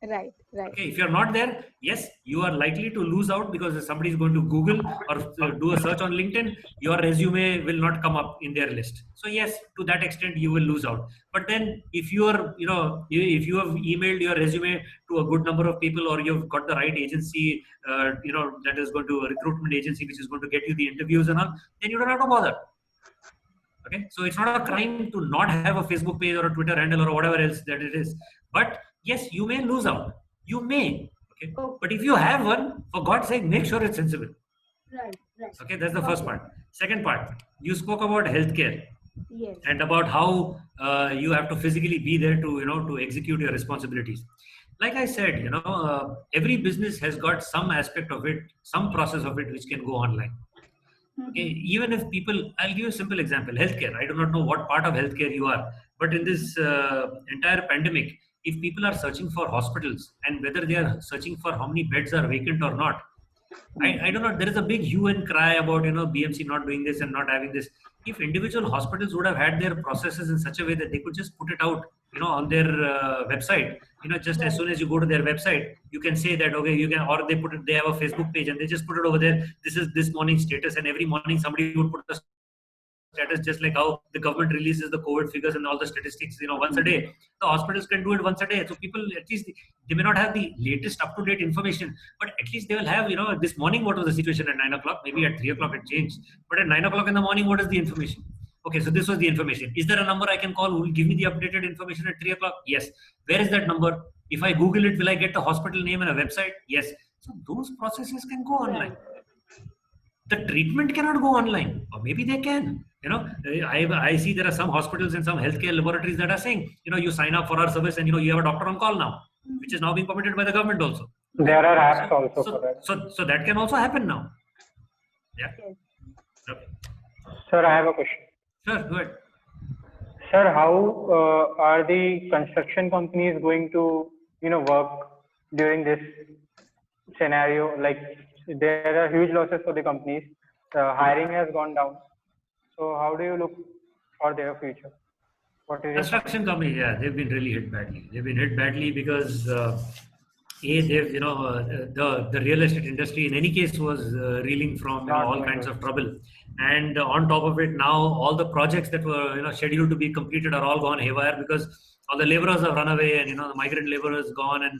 [SPEAKER 7] Right.
[SPEAKER 2] Okay, if you're not there, yes, you are likely to lose out, because if somebody is going to Google or do a search on LinkedIn, your resume will not come up in their list. So yes, to that extent, you will lose out. But then if you are, if you have emailed your resume to a good number of people, or you've got the right agency, that is going to a recruitment agency, which is going to get you the interviews and all, then you don't have to bother. Okay, so it's not a crime to not have a Facebook page or a Twitter handle or whatever else that it is. But yes, you may lose out. You may. Okay, but if you have one, for God's sake, make sure it's sensible.
[SPEAKER 7] Right.
[SPEAKER 2] Okay, that's the first part. Second part, you spoke about healthcare.
[SPEAKER 7] Yes.
[SPEAKER 2] And about how you have to physically be there to execute your responsibilities. Like I said, every business has got some aspect of it, some process of it, which can go online. Okay, even if people, I'll give you a simple example, healthcare. I do not know what part of healthcare you are, but in this entire pandemic, if people are searching for hospitals and whether they are searching for how many beds are vacant or not, I don't know, there is a big hue and cry about, BMC not doing this and not having this. If individual hospitals would have had their processes in such a way that they could just put it out, on their website, just as soon as you go to their website, you can say that, okay, you can, or they put it, they have a Facebook page and they just put it over there. This is this morning's status, and every morning somebody would put the status, just like how the government releases the COVID figures and all the statistics, once a day. The hospitals can do it once a day. So people, at least they may not have the latest up-to-date information, but at least they will have, this morning what was the situation at 9 o'clock, maybe at 3 o'clock it changed. But at 9 o'clock in the morning, what is the information? Okay, so this was the information. Is there a number I can call who will give me the updated information at 3 o'clock? Yes. Where is that number? If I Google it, will I get the hospital name and a website? Yes. So those processes can go online. The treatment cannot go online, or maybe they can. I see there are some hospitals and some healthcare laboratories that are saying, you sign up for our service and you have a doctor on call now, which is now being permitted by the government also.
[SPEAKER 8] There are apps also for that.
[SPEAKER 2] So that can also happen now. Yeah. Okay.
[SPEAKER 8] Sir, I have a question.
[SPEAKER 2] Sure, go ahead.
[SPEAKER 8] Sir, how are the construction companies going to, work during this scenario? Like, there are huge losses for the companies. Hiring has gone down. So how do you look for their future? What is
[SPEAKER 2] construction companies? Yeah, they've been really hit badly. They've been hit badly because they've the real estate industry in any case was reeling from all kinds of trouble, and on top of it now all the projects that were scheduled to be completed are all gone haywire because all the laborers have run away, and the migrant laborers gone, and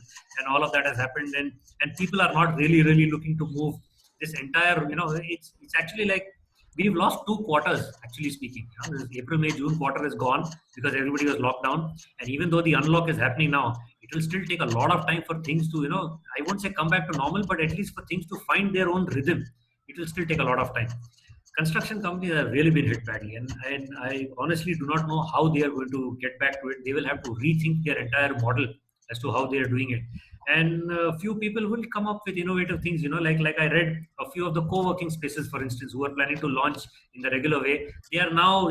[SPEAKER 2] all of that has happened, and people are not really looking to move. This entire it's actually like we've lost 2 quarters, actually speaking. April, May, June quarter is gone because everybody was locked down. And even though the unlock is happening now, it will still take a lot of time for things to, I won't say come back to normal, but at least for things to find their own rhythm. It will still take a lot of time. Construction companies have really been hit badly. And I honestly do not know how they are going to get back to it. They will have to rethink their entire model as to how they are doing it. And a few people will come up with innovative things, like I read a few of the co-working spaces, for instance, who are planning to launch in the regular way. They are now,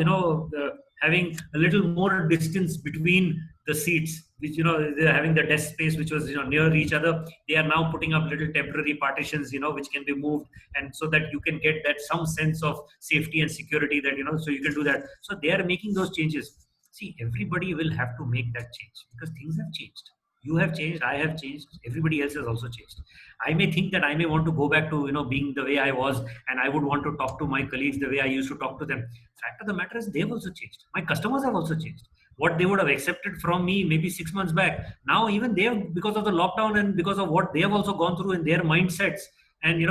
[SPEAKER 2] having a little more distance between the seats, which, they're having the desk space, which was, near each other. They are now putting up little temporary partitions, which can be moved. And so that you can get that some sense of safety and security that, so you can do that. So they are making those changes. See, everybody will have to make that change because things have changed. You have changed, I have changed, everybody else has also changed. I may think that I may want to go back to, being the way I was, and I would want to talk to my colleagues the way I used to talk to them. Fact of the matter is they've also changed. My customers have also changed. What they would have accepted from me maybe 6 months back, now even they have, because of the lockdown and because of what they have also gone through in their mindsets, and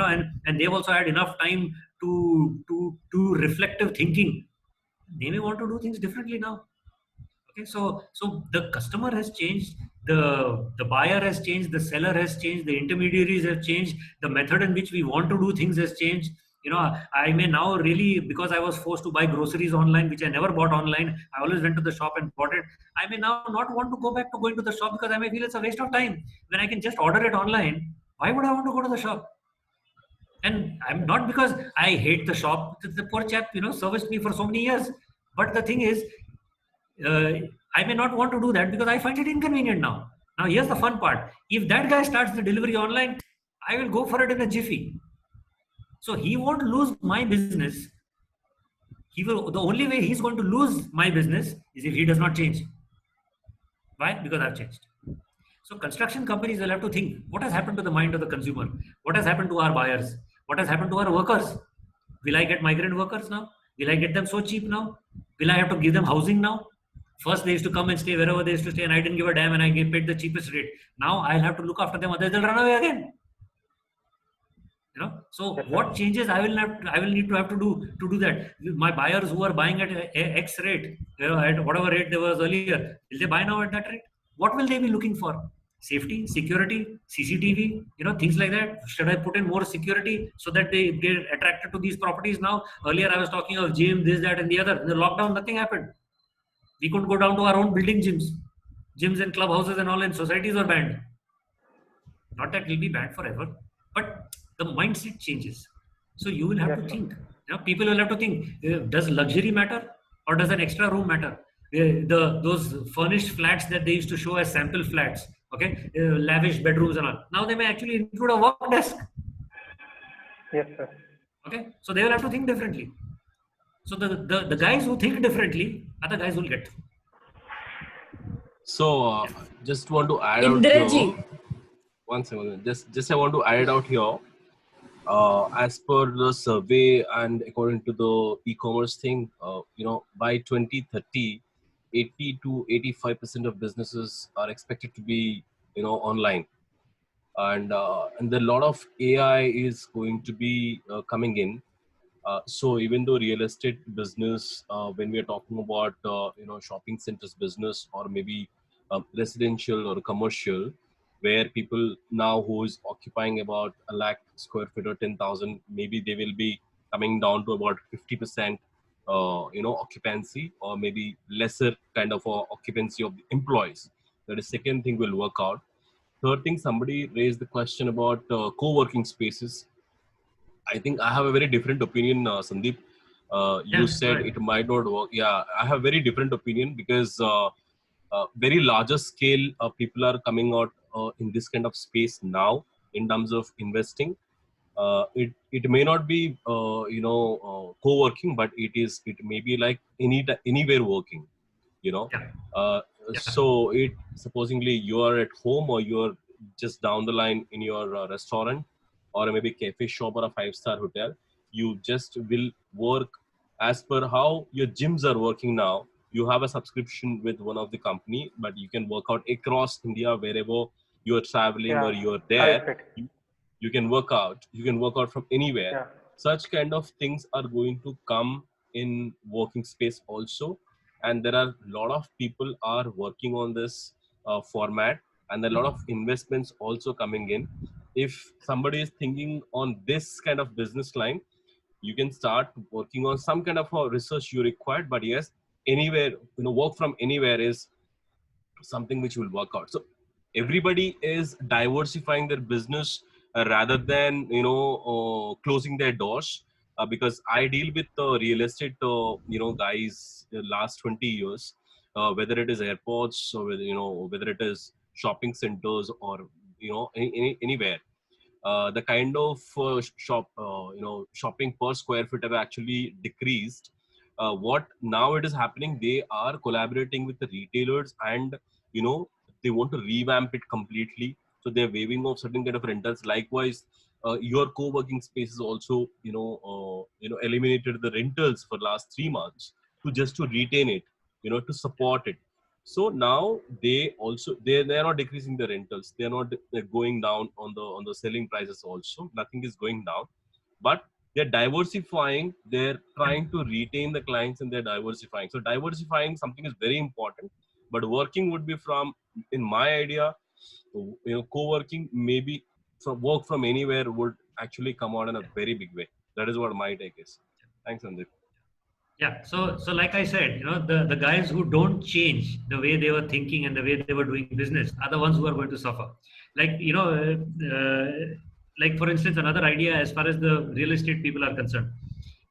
[SPEAKER 2] and they've also had enough time to do reflective thinking. They may want to do things differently now. Okay, so the customer has changed, the buyer has changed, the seller has changed, the intermediaries have changed, the method in which we want to do things has changed. I may now really, because I was forced to buy groceries online, which I never bought online, I always went to the shop and bought it. I may now not want to go back to going to the shop because I may feel it's a waste of time. When I can just order it online, why would I want to go to the shop? And I'm not because I hate the shop. The poor chap, serviced me for so many years. But the thing is, I may not want to do that because I find it inconvenient now. Now, here's the fun part. If that guy starts the delivery online, I will go for it in a jiffy. So he won't lose my business. The only way he's going to lose my business is if he does not change. Why? Because I've changed. So construction companies will have to think, what has happened to the mind of the consumer? What has happened to our buyers? What has happened to our workers? Will I get migrant workers now? Will I get them so cheap now? Will I have to give them housing now? First, they used to come and stay wherever they used to stay, and I didn't give a damn, and I paid the cheapest rate. Now I'll have to look after them, otherwise they'll run away again. So what changes I will need to have to do that? My buyers who are buying at X rate, at whatever rate they was earlier, will they buy now at that rate? What will they be looking for? Safety, security, CCTV, things like that. Should I put in more security so that they get attracted to these properties now? Earlier I was talking of gym, this, that, and the other. In the lockdown, nothing happened. We couldn't go down to our own building gyms and clubhouses and all, and societies were banned. Not that will be banned forever, but the mindset changes. So you will have to think. People will have to think: does luxury matter, or does an extra room matter? Those furnished flats that they used to show as sample flats, okay, lavish bedrooms and all. Now they may actually include a work desk.
[SPEAKER 8] Yes, sir.
[SPEAKER 2] Okay, so they will have to think differently. So the guys who think differently are the guys who will get.
[SPEAKER 1] So just want to add out
[SPEAKER 3] Indraji.
[SPEAKER 1] here. One second. Just I want to add out here. As per the survey and according to the e-commerce thing, by 2030, 80 to 85% of businesses are expected to be, online, and a lot of AI is going to be coming in. So even though real estate business, when we are talking about, shopping centers business, or maybe residential or commercial, where people now who is occupying about 1 lakh square feet or 10,000, maybe they will be coming down to about 50%, occupancy, or maybe lesser kind of occupancy of the employees. That is second thing will work out. Third thing, somebody raised the question about co-working spaces. I think I have a very different opinion, Sandeep. You said
[SPEAKER 2] right.
[SPEAKER 1] it might not work. Yeah, I have very different opinion because very larger scale people are coming out in this kind of space now in terms of investing. It may not be co-working, but it may be like anywhere working. So it supposedly you are at home, or you are just down the line in your restaurant, or maybe cafe shop or a 5-star hotel. You just will work as per how your gyms are working now. You have a subscription with one of the company, but you can work out across India wherever you are traveling or you are there. You can work out. You can work out from anywhere.
[SPEAKER 8] Yeah.
[SPEAKER 1] Such kind of things are going to come in working space also, and there are a lot of people are working on this format, and a lot of investments also coming in. If somebody is thinking on this kind of business line, you can start working on some kind of a research you required. But yes, anywhere, work from anywhere is something which will work out. So everybody is diversifying their business rather than closing their doors, because I deal with real estate guys the last 20 years, whether it is airports, or whether it is shopping centers, or anywhere. The kind of shopping per square feet have actually decreased. What now it is happening, they are collaborating with the retailers, and they want to revamp it completely. So they're waiving off certain kind of rentals. Likewise, your co-working spaces also eliminated the rentals for last 3 months to retain it, to support it. So now they're not decreasing the rentals. They're not going down on the selling prices also. Nothing is going down, but they're diversifying. They're trying to retain the clients, and they're diversifying. So diversifying something is very important, but working would be in my idea, co-working maybe work from anywhere would actually come out in a very big way. That is what my take is. Thanks, Sandeep.
[SPEAKER 2] Yeah. So like I said, the guys who don't change the way they were thinking and the way they were doing business are the ones who are going to suffer. Like, like for instance, another idea as far as the real estate people are concerned.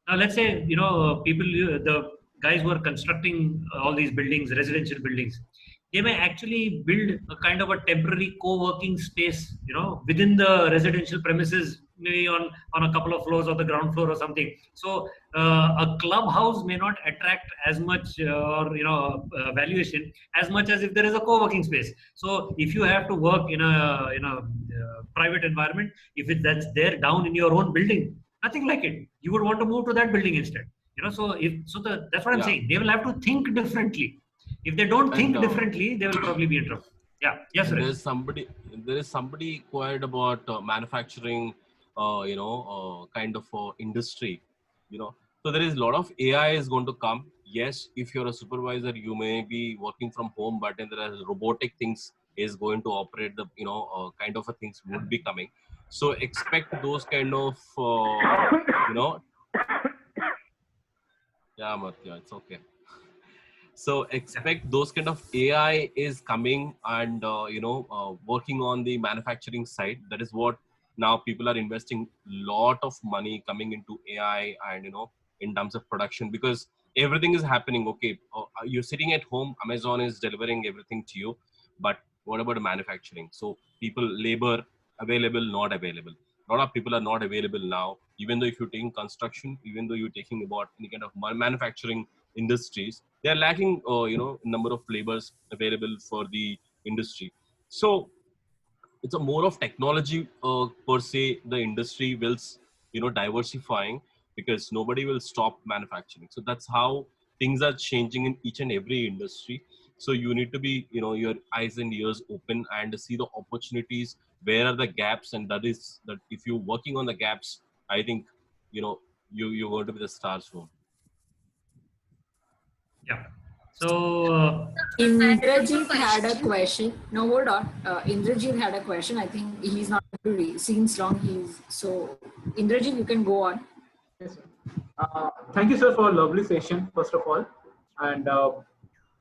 [SPEAKER 2] Now, let's say, the guys who are constructing all these buildings, residential buildings, they may actually build a kind of a temporary co-working space, within the residential premises, maybe on a couple of floors or the ground floor or something. So a clubhouse may not attract as much valuation as much as if there is a co-working space. So if you have to work in a private environment, if that's there down in your own building, nothing like it. You would want to move to that building instead. That's what I'm saying. They will have to think differently. If they don't think differently, they will probably be in trouble. Yeah. Yes, sir.
[SPEAKER 1] There is somebody quiet about manufacturing, kind of industry, So there is a lot of AI is going to come. Yes, if you're a supervisor, you may be working from home, but then there are robotic things is going to operate the, kind of a things would be coming. So expect those kind of, yeah, Amartya, it's okay. So expect those kind of AI is coming and, working on the manufacturing side. That is what now people are investing lot of money coming into AI and, in terms of production, because everything is happening. Okay, you're sitting at home, Amazon is delivering everything to you, but what about manufacturing? So people, labor available, not available. A lot of people are not available now, even though if you're taking construction, even though you're taking about any kind of manufacturing industries, they are lacking, number of labors available for the industry. So it's a more of technology per se. The industry will, diversifying, because nobody will stop manufacturing. So that's how things are changing in each and every industry. So you need to be, your eyes and ears open and see the opportunities. Where are the gaps? And that is that if you're working on the gaps, I think, you're going to be the star soon.
[SPEAKER 2] Yeah. So
[SPEAKER 3] Indrajit had a question. No, hold on. Indrajit had a question. I think he's not able to since long. Indrajit, you can go on.
[SPEAKER 9] Yes, sir. Thank you, sir, for a lovely session, first of all. And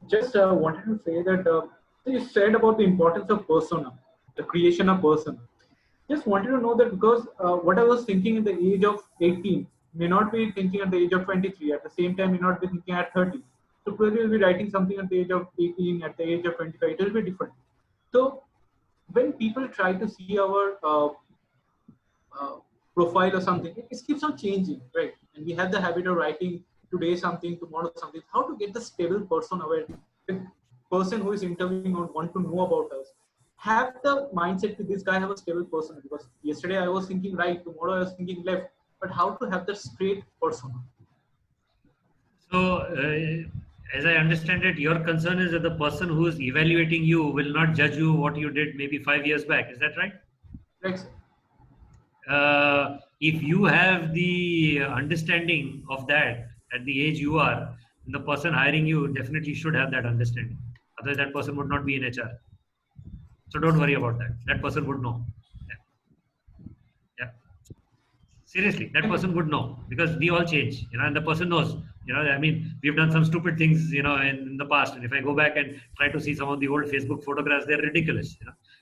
[SPEAKER 9] just wanted to say that you said about the importance of persona, the creation of persona. Just wanted to know that because what I was thinking at the age of 18 may not be thinking at the age of 23. At the same time, may not be thinking at 30. So probably will be writing something at the age of 18, at the age of 25. It will be different. So when people try to see our profile or something, it keeps on changing, right? And we have the habit of writing today something, tomorrow something. How to get the stable persona where the person who is interviewing or want to know about us have the mindset that this guy have a stable persona, because yesterday I was thinking right, tomorrow I was thinking left, but how to have that straight persona?
[SPEAKER 2] So as I understand it, your concern is that the person who is evaluating you will not judge you what you did maybe 5 years back. Is that right?
[SPEAKER 9] Right, sir.
[SPEAKER 2] If you have the understanding of that at the age you are, the person hiring you definitely should have that understanding. Otherwise, that person would not be in HR. So don't worry about that. That person would know. Yeah. Seriously, that person would know, because we all change, and the person knows. I mean, we've done some stupid things, in the past. And if I go back and try to see some of the old Facebook photographs, they're ridiculous.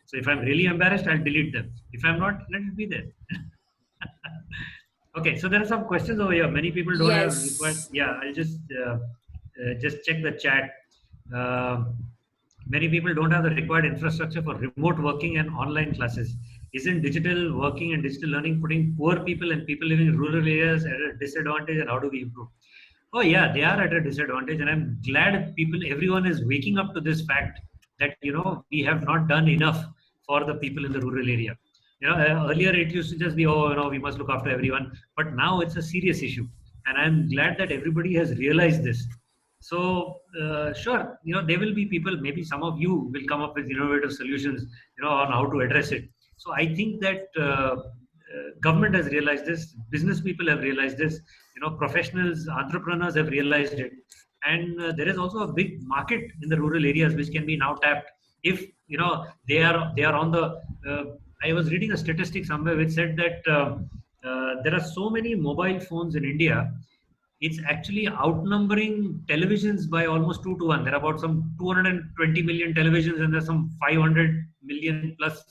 [SPEAKER 2] So if I'm really embarrassed, I'll delete them. If I'm not, let it be there. Okay, so there are some questions over here. Many people don't have required. Yeah, I'll just check the chat. Many people don't have the required infrastructure for remote working and online classes. Isn't digital working and digital learning putting poor people and people living in rural areas at a disadvantage, and how do we improve? Oh yeah, they are at a disadvantage, and I'm glad everyone is waking up to this fact that, we have not done enough for the people in the rural area. Earlier it used to just be, we must look after everyone, but now it's a serious issue, and I'm glad that everybody has realized this. So sure, there will be people, maybe some of you will come up with innovative solutions, on how to address it. So I think that government has realized this, business people have realized this, professionals, entrepreneurs have realized it, and there is also a big market in the rural areas which can be now tapped if they are on the. I was reading a statistic somewhere which said that there are so many mobile phones in India. It's actually outnumbering televisions by almost 2 to 1. There are about some 220 million televisions, and there's some 500 million plus,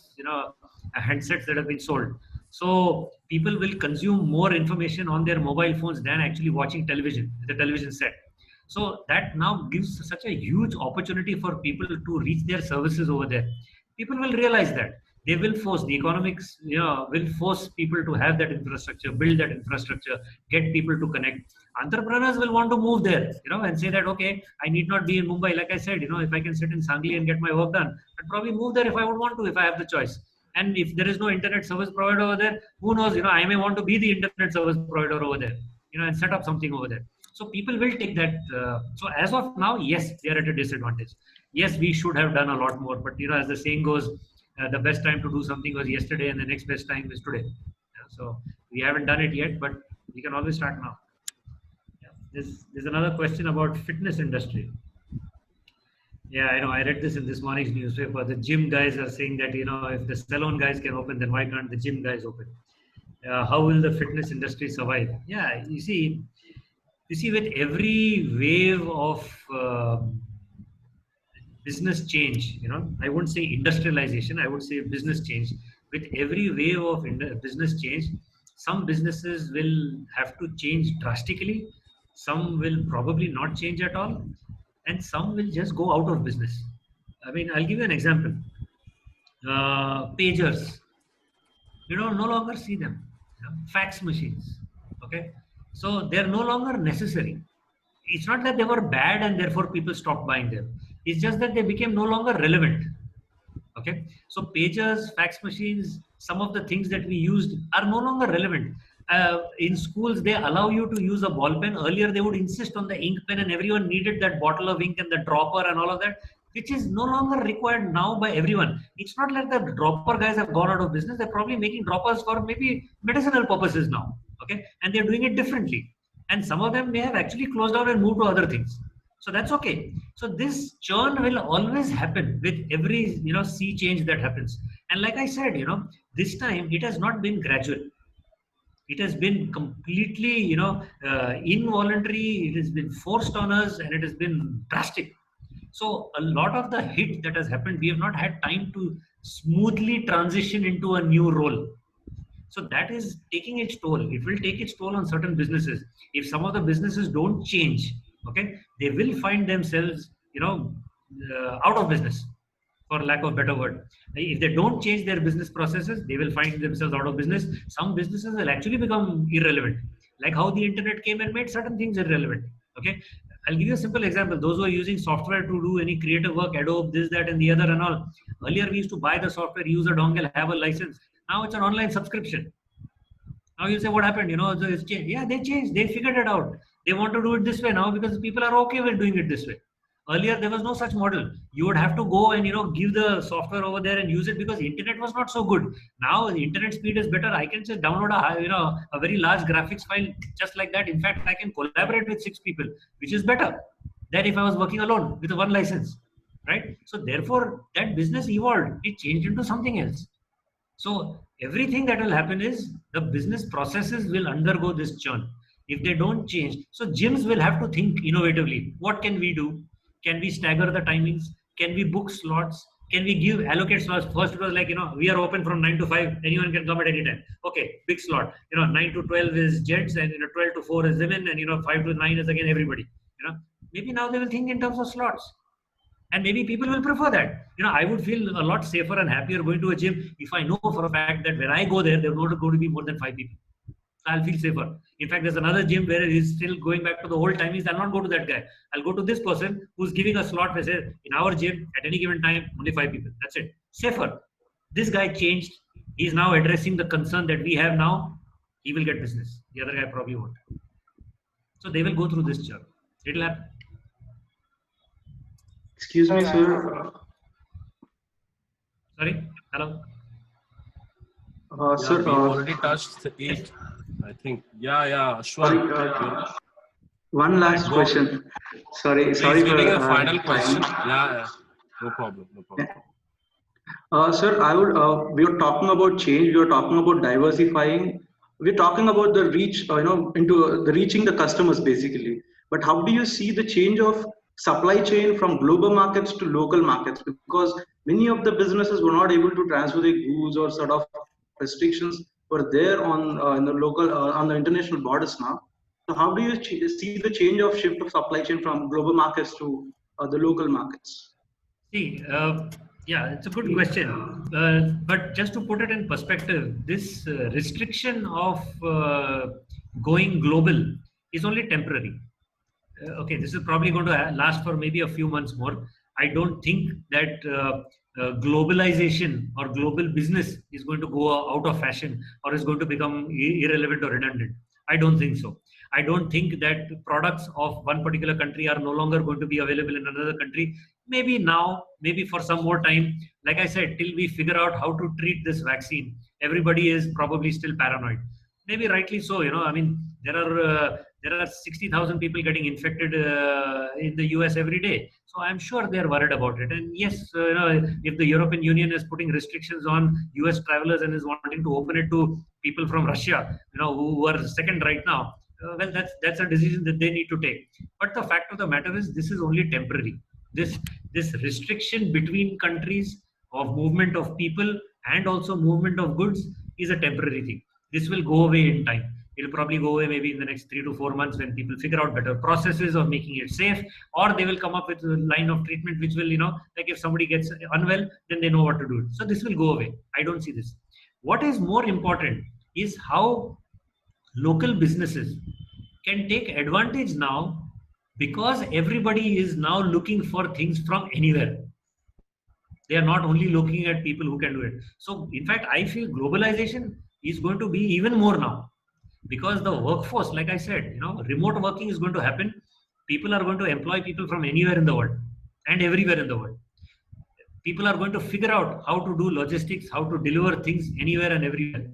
[SPEAKER 2] handsets that have been sold. So people will consume more information on their mobile phones than actually watching television, the television set. So that now gives such a huge opportunity for people to reach their services over there. People will realize that. They will force the economics, will force people to have that infrastructure, build that infrastructure, get people to connect. Entrepreneurs will want to move there, and say that, okay, I need not be in Mumbai. Like I said, if I can sit in Sangli and get my work done, I'd probably move there if I would want to, if I have the choice. And if there is no internet service provider over there, who knows, I may want to be the internet service provider over there, and set up something over there. So people will take that. So as of now, yes, they are at a disadvantage. Yes, we should have done a lot more. But, as the saying goes, the best time to do something was yesterday and the next best time is today. So we haven't done it yet, but we can always start now. There's another question about fitness industry. Yeah, I know. I read this in this morning's newspaper. The gym guys are saying that, if the salon guys can open, then why can't the gym guys open? How will the fitness industry survive? Yeah, you see, with every wave of business change, I wouldn't say industrialization, I would say business change. With every wave of business change, some businesses will have to change drastically. Some will probably not change at all. And some will just go out of business. I mean, I'll give you an example. Pagers, no longer see them. Fax machines, okay? So they're no longer necessary. It's not that they were bad and therefore people stopped buying them. It's just that they became no longer relevant. Okay, so pagers, fax machines, some of the things that we used are no longer relevant. In schools, they allow you to use a ball pen. Earlier, they would insist on the ink pen, and everyone needed that bottle of ink and the dropper and all of that, which is no longer required now by everyone. It's not like the dropper guys have gone out of business. They're probably making droppers for maybe medicinal purposes now. Okay, and they're doing it differently. And some of them may have actually closed down and moved to other things. So that's okay. So this churn will always happen with every sea change that happens. And like I said, this time it has not been gradual. It has been completely involuntary. It has been forced on us, and it has been drastic. So a lot of the hit that has happened, we have not had time to smoothly transition into a new role. So that is taking its toll. It will take its toll on certain businesses. If some of the businesses don't change, okay, they will find themselves, out of business, for lack of a better word. If they don't change their business processes, they will find themselves out of business. Some businesses will actually become irrelevant, like how the internet came and made certain things irrelevant. Okay, I'll give you a simple example. Those who are using software to do any creative work, Adobe, this, that, and the other and all. Earlier, we used to buy the software, use a dongle, have a license. Now it's an online subscription. Now you say, what happened? It's changed. Yeah, they changed. They figured it out. They want to do it this way now because people are okay with doing it this way. Earlier, there was no such model. You would have to go and, give the software over there and use it because the internet was not so good. Now the internet speed is better. I can just download a very large graphics file just like that. In fact, I can collaborate with 6 people, which is better than if I was working alone with one license, right? So therefore, that business evolved. It changed into something else. So everything that will happen is the business processes will undergo this churn. If they don't change, so gyms will have to think innovatively. What can we do? Can we stagger the timings? Can we book slots? Can we allocate slots? First it was like, we are open from 9 to 5. Anyone can come at any time. Okay, big slot. 9 to 12 is gents, and 12 to 4 is women, and 5 to 9 is again everybody. Maybe now they will think in terms of slots. And maybe people will prefer that. I would feel a lot safer and happier going to a gym if I know for a fact that when I go there, there are not going to be more than 5 people. I'll feel safer. In fact, there's another gym where he's still going back to the old timings. I'll not go to that guy. I'll go to this person who's giving a slot where says, in our gym, at any given time, only 5 people. That's it. Safer. This guy changed. He's now addressing the concern that we have now. He will get business. The other guy probably won't. So they will go through this churn. It'll happen.
[SPEAKER 10] Excuse me, sir.
[SPEAKER 2] Sorry? Hello?
[SPEAKER 10] Sir,
[SPEAKER 1] we already touched 8. I think. Yeah. Ashwan.
[SPEAKER 10] One last question. Sorry
[SPEAKER 1] He's
[SPEAKER 10] for
[SPEAKER 1] getting a final question. Yeah. No problem.
[SPEAKER 10] Sir, I would. We are talking about change. We are talking about diversifying. We're talking about the reach. Into the reaching the customers basically. But how do you see the change of supply chain from global markets to local markets? Because many of the businesses were not able to transfer their goods, or sort of restrictions were there on in the local on the international borders now. So how do you see the change of shift of supply chain from global markets to the local markets?
[SPEAKER 2] See, yeah, it's a good question. But just to put it in perspective, this restriction of going global is only temporary. Okay, this is probably going to last for maybe a few months more. I don't think that globalization or global business is going to go out of fashion or is going to become irrelevant or redundant. I don't think so. I don't think that products of one particular country are no longer going to be available in another country. Maybe now, maybe for some more time. Like I said, till we figure out how to treat this vaccine, everybody is probably still paranoid. Maybe rightly so. I mean, there are 60,000 people getting infected in the US every day. So I'm sure they're worried about it. And yes, if the European Union is putting restrictions on US travelers and is wanting to open it to people from Russia, who are second right now, well, that's a decision that they need to take. But the fact of the matter is, this is only temporary. This restriction between countries of movement of people and also movement of goods is a temporary thing. This will go away in time. It'll probably go away maybe in the next 3 to 4 months when people figure out better processes of making it safe, or they will come up with a line of treatment which will, like if somebody gets unwell, then they know what to do. So this will go away. I don't see this. What is more important is how local businesses can take advantage now, because everybody is now looking for things from anywhere. They are not only looking at people who can do it. So in fact, I feel globalization is going to be even more now, because the workforce, like I said, remote working is going to happen. People are going to employ people from anywhere in the world and everywhere in the world. People are going to figure out how to do logistics, how to deliver things anywhere and everywhere.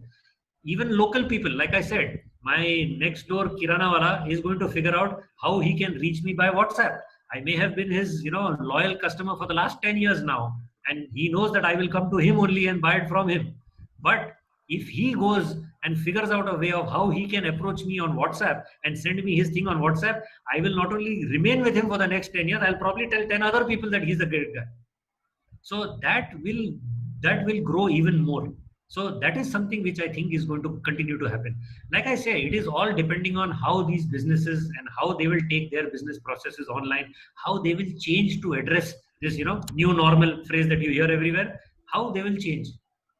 [SPEAKER 2] Even local people, like I said, my next door Kirana wala is going to figure out how he can reach me by WhatsApp. I may have been his, loyal customer for the last 10 years now, and he knows that I will come to him only and buy it from him. But if he goes and figures out a way of how he can approach me on WhatsApp and send me his thing on WhatsApp, I will not only remain with him for the next 10 years, I'll probably tell 10 other people that he's a great guy. So that will grow even more. So that is something which I think is going to continue to happen. Like I say, it is all depending on how these businesses and how they will take their business processes online, how they will change to address this, new normal phrase that you hear everywhere, how they will change.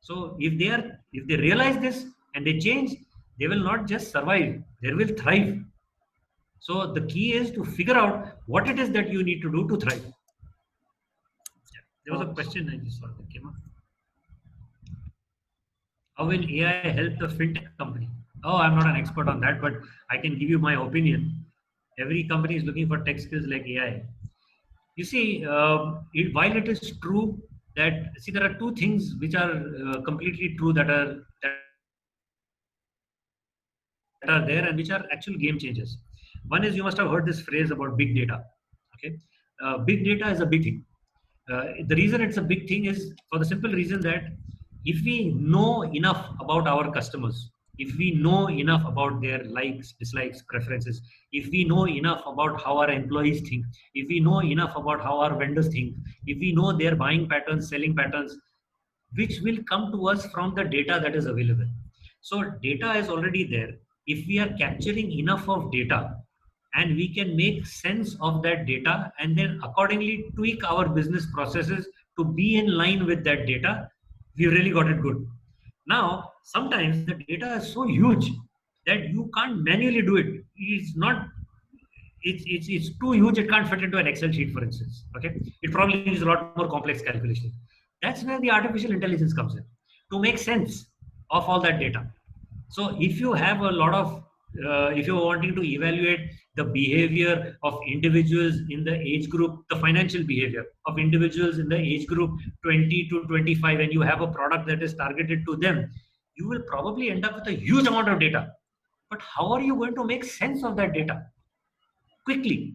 [SPEAKER 2] So if they realize this and they change, they will not just survive, they will thrive. So the key is to figure out what it is that you need to do to thrive. There was a question I just saw that came up. How will AI help the fintech company? Oh, I'm not an expert on that, but I can give you my opinion. Every company is looking for tech skills like AI. You see, while it is true that, there are two things which are completely true that are there and which are actual game changers. One is, you must have heard this phrase about big data. Okay, big data is a big thing. The reason it's a big thing is for the simple reason that if we know enough about our customers, if we know enough about their likes, dislikes, preferences, if we know enough about how our employees think, if we know enough about how our vendors think, if we know their buying patterns, selling patterns, which will come to us from the data that is available. So data is already there. If we are capturing enough of data and we can make sense of that data and then accordingly tweak our business processes to be in line with that data, we really got it good. Now, sometimes the data is so huge that you can't manually do it. It's too huge. It can't fit into an Excel sheet, for instance. Okay, it probably needs a lot more complex calculation. That's where the artificial intelligence comes in to make sense of all that data. So if you have a lot of, if you're wanting to evaluate the behavior of individuals in the age group, the financial behavior of individuals in the age group 20 to 25, and you have a product that is targeted to them, you will probably end up with a huge amount of data. But how are you going to make sense of that data quickly?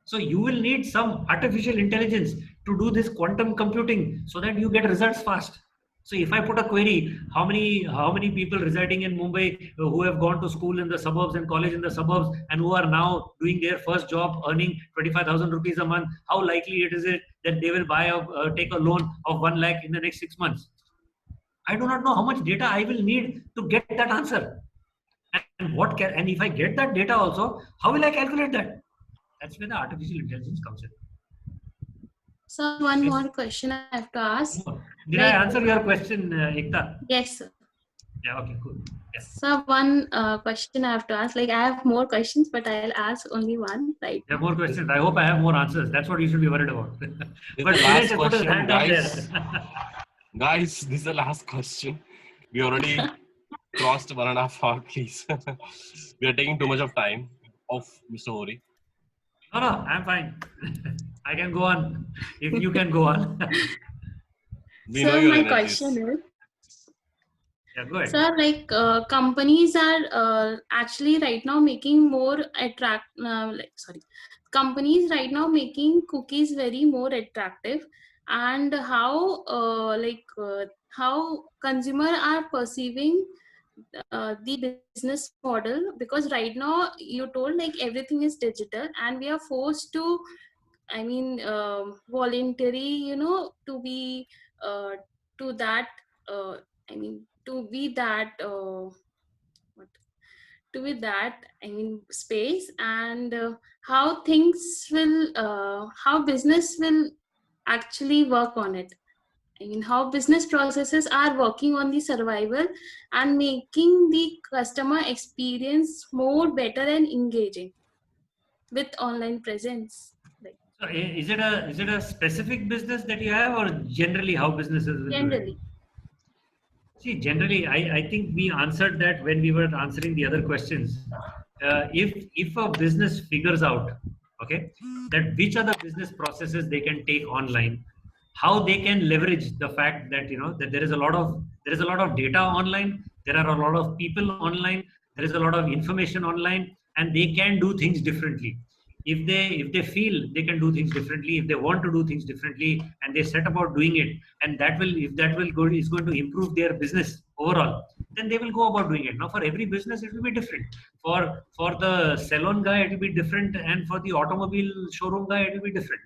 [SPEAKER 2] So you will need some artificial intelligence to do this quantum computing so that you get results fast. So if I put a query, how many people residing in Mumbai who have gone to school in the suburbs and college in the suburbs and who are now doing their first job earning 25,000 rupees a month, how likely it is that they will take a loan of 1 lakh in the next 6 months? I do not know how much data I will need to get that answer. and if I get that data also, how will I calculate that? That's where the artificial intelligence comes in.
[SPEAKER 11] So one more question I have to ask.
[SPEAKER 2] Did I answer your question, Ekta?
[SPEAKER 11] Yes, sir.
[SPEAKER 2] Yeah, okay, cool. Yeah.
[SPEAKER 11] So one question I have to ask, like I have more questions, but I'll ask only one, right?
[SPEAKER 2] There are more questions. I hope I have more answers. That's what you should be worried about.
[SPEAKER 1] This
[SPEAKER 2] But
[SPEAKER 1] is the
[SPEAKER 2] Dinesh
[SPEAKER 1] last
[SPEAKER 2] has put his
[SPEAKER 1] question,
[SPEAKER 2] hand up
[SPEAKER 1] guys.
[SPEAKER 2] there.
[SPEAKER 1] Guys, this is the last question. We already crossed 1.5 hours, please. We are taking too much of time of Mr. Hori.
[SPEAKER 2] No, I'm fine. I can go on if you can go on.
[SPEAKER 1] We know
[SPEAKER 11] So
[SPEAKER 1] your
[SPEAKER 11] my
[SPEAKER 1] energies.
[SPEAKER 11] question is,
[SPEAKER 2] Yeah, go ahead.
[SPEAKER 11] sir, like companies are actually right now making more companies right now making cookies very more attractive, and how consumer are perceiving the business model, because right now you told like everything is digital and we are forced to, I mean, voluntary, to be to that I mean to be that what to be that, I mean, space, and how things will how business will actually work on it. I mean, how business processes are working on the survival and making the customer experience more better and engaging with online presence. Like
[SPEAKER 2] So is it a specific business that you have, or generally how businesses will do it?
[SPEAKER 11] generally.
[SPEAKER 2] See, generally, I think we answered that when we were answering the other questions. If a business figures out, okay, that which are the business processes they can take online, how they can leverage the fact that that there is a lot of data online, there are a lot of people online, there is a lot of information online, and they can do things differently. If they feel they can do things differently, if they want to do things differently, and they set about doing it, and is going to improve their business overall, then they will go about doing it. Now, for every business, it will be different. For the salon guy, it will be different, and for the automobile showroom guy, it will be different.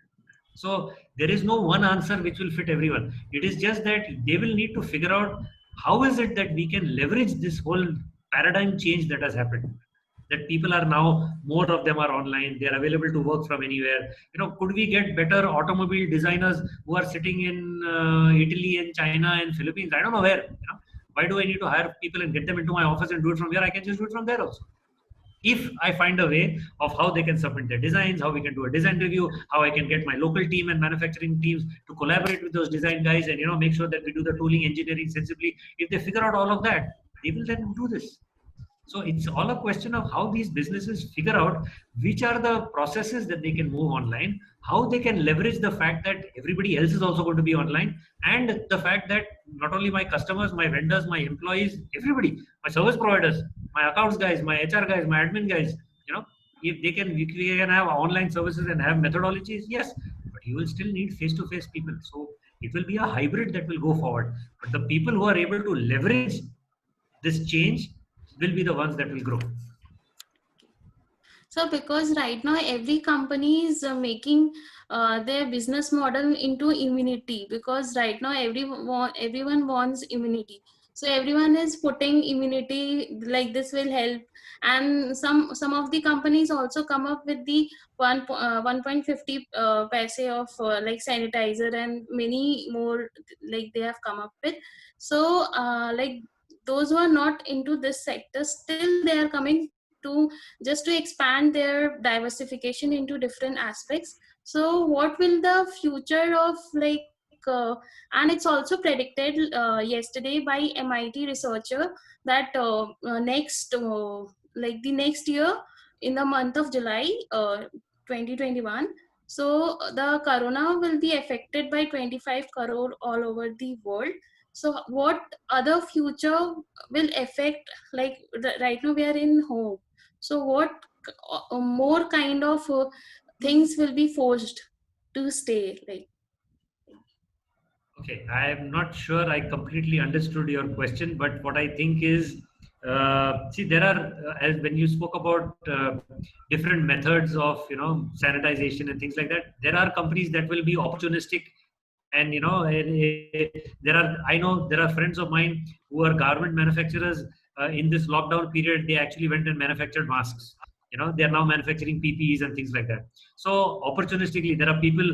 [SPEAKER 2] So there is no one answer which will fit everyone. It is just that they will need to figure out how is it that we can leverage this whole paradigm change that has happened. That people are now, more of them are online, they are available to work from anywhere. Could we get better automobile designers who are sitting in Italy and China and Philippines? I don't know where. Why do I need to hire people and get them into my office and do it from here? I can just do it from there also. If I find a way of how they can submit their designs, how we can do a design review, how I can get my local team and manufacturing teams to collaborate with those design guys and make sure that we do the tooling engineering sensibly. If they figure out all of that, they will then do this. So it's all a question of how these businesses figure out which are the processes that they can move online, how they can leverage the fact that everybody else is also going to be online, and the fact that not only my customers, my vendors, my employees, everybody, my service providers, my accounts guys, my HR guys, my admin guys, if we can have online services and have methodologies, yes, but you will still need face-to-face people. So it will be a hybrid that will go forward. But the people who are able to leverage this change will be the ones that will grow.
[SPEAKER 11] So because right now every company is making their business model into immunity, because right now everyone wants immunity. So everyone is putting immunity, like this will help. And some of the companies also come up with the 1.50 paise of like sanitizer and many more, like they have come up with. So like those who are not into this sector, still they are coming to just to expand their diversification into different aspects. So what will the future of like and it's also predicted yesterday by MIT researcher that next year in the month of July 2021, so the corona will be affected by 25 crore all over the world. So what other future will affect, like right now we are in home, so what more kind of things will be forced to stay, like?
[SPEAKER 2] Okay, I am not sure I completely understood your question, but what I think is, see, there are, as when you spoke about different methods of, sanitization and things like that, there are companies that will be opportunistic. And I know there are friends of mine who are garment manufacturers, in this lockdown period, they actually went and manufactured masks. You know, they are now manufacturing PPEs and things like that. So opportunistically, there are people,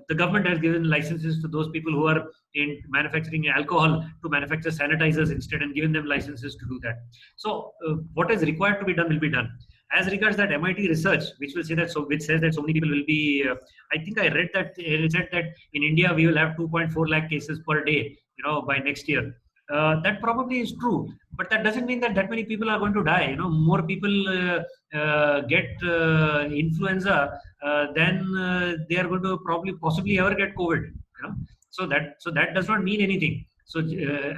[SPEAKER 2] the government has given licenses to those people who are in manufacturing alcohol to manufacture sanitizers instead, and given them licenses to do that. So what is required to be done will be done. As regards that MIT research, which will say that, which says that so many people will be, I think I read that it said that in India we will have 2.4 lakh cases per day, you know, by next year. That probably is true, but that doesn't mean that many people are going to die. You know, more people get influenza than they are going to possibly ever get COVID. You know, so that does not mean anything. So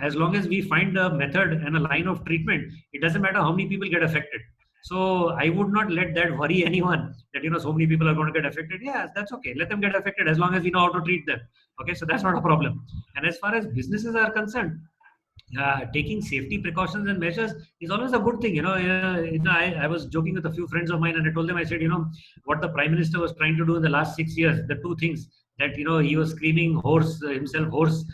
[SPEAKER 2] as long as we find a method and a line of treatment, it doesn't matter how many people get affected. So I would not let that worry anyone that, you know, so many people are going to get affected. Yeah, that's okay. Let them get affected as long as we know how to treat them. Okay, so that's not a problem. And as far as businesses are concerned, taking safety precautions and measures is always a good thing. You know, I was joking with a few friends of mine, and I told them, I said, you know, what the Prime Minister was trying to do in the last 6 years, the two things that, you know, he was screaming himself hoarse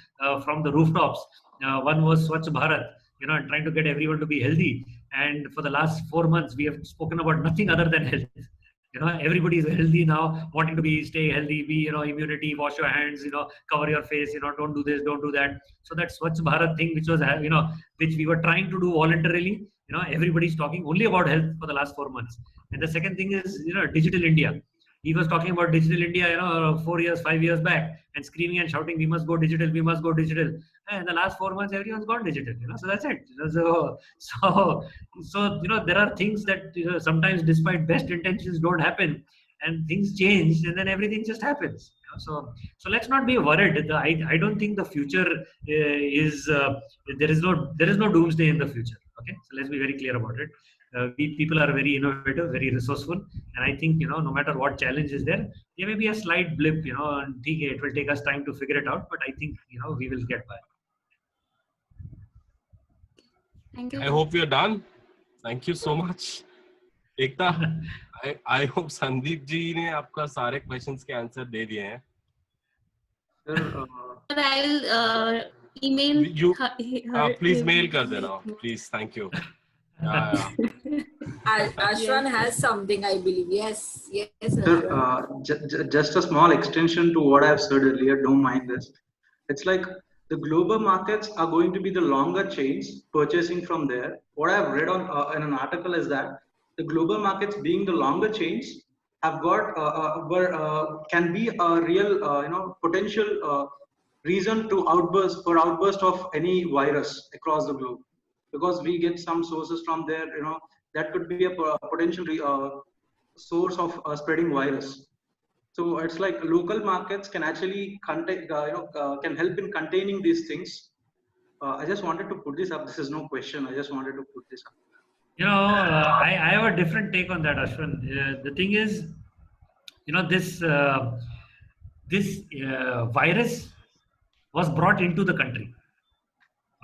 [SPEAKER 2] from the rooftops. One was Swachh Bharat, you know, and trying to get everyone to be healthy. And for the last 4 months, we have spoken about nothing other than health. You know, everybody is healthy now, wanting to stay healthy, you know, immunity, wash your hands, you know, cover your face, you know, don't do this, don't do that. So that Swachh Bharat thing, which was, you know, which we were trying to do voluntarily, you know, everybody's talking only about health for the last 4 months. And the second thing is, you know, Digital India. He was talking about Digital India, you know, 4 years, 5 years back, and screaming and shouting, we must go digital, we must go digital. And in the last 4 months, everyone's gone digital, you know, so that's it. So you know, there are things that, you know, sometimes despite best intentions don't happen, and things change, and then everything just happens. You know? So let's not be worried. I don't think the future is, there is no doomsday in the future. Okay, so let's be very clear about it. People are very innovative, very resourceful, and I think, you know, no matter what challenge is there may be a slight blip, you know, and it will take us time to figure it out, but I think, you know, we will get by.
[SPEAKER 11] Thank you.
[SPEAKER 1] I hope we are done. Thank you so much. Ekta, I hope Sandeep ji ने आपका सारे questions के answer दे दिए हैं.
[SPEAKER 11] But I'll email
[SPEAKER 1] you.
[SPEAKER 11] her.
[SPEAKER 1] Please mail कर देना. Please, thank you.
[SPEAKER 3] Ashwan has something, I believe. Yes.
[SPEAKER 10] Sir, just a small extension to what I've said earlier. Don't mind this. It's like the global markets are going to be the longer chains purchasing from there. What I've read on in an article is that the global markets, being the longer chains, have got can be a real you know, potential reason to outburst of any virus across the globe. Because we get some sources from there, you know, that could be a potential source of spreading virus. So it's like local markets can actually contain, can help in containing these things. I just wanted to put this up. This is no question. I just wanted to put this up.
[SPEAKER 2] You know, I have a different take on that, Ashwan. The thing is, you know, this virus was brought into the country.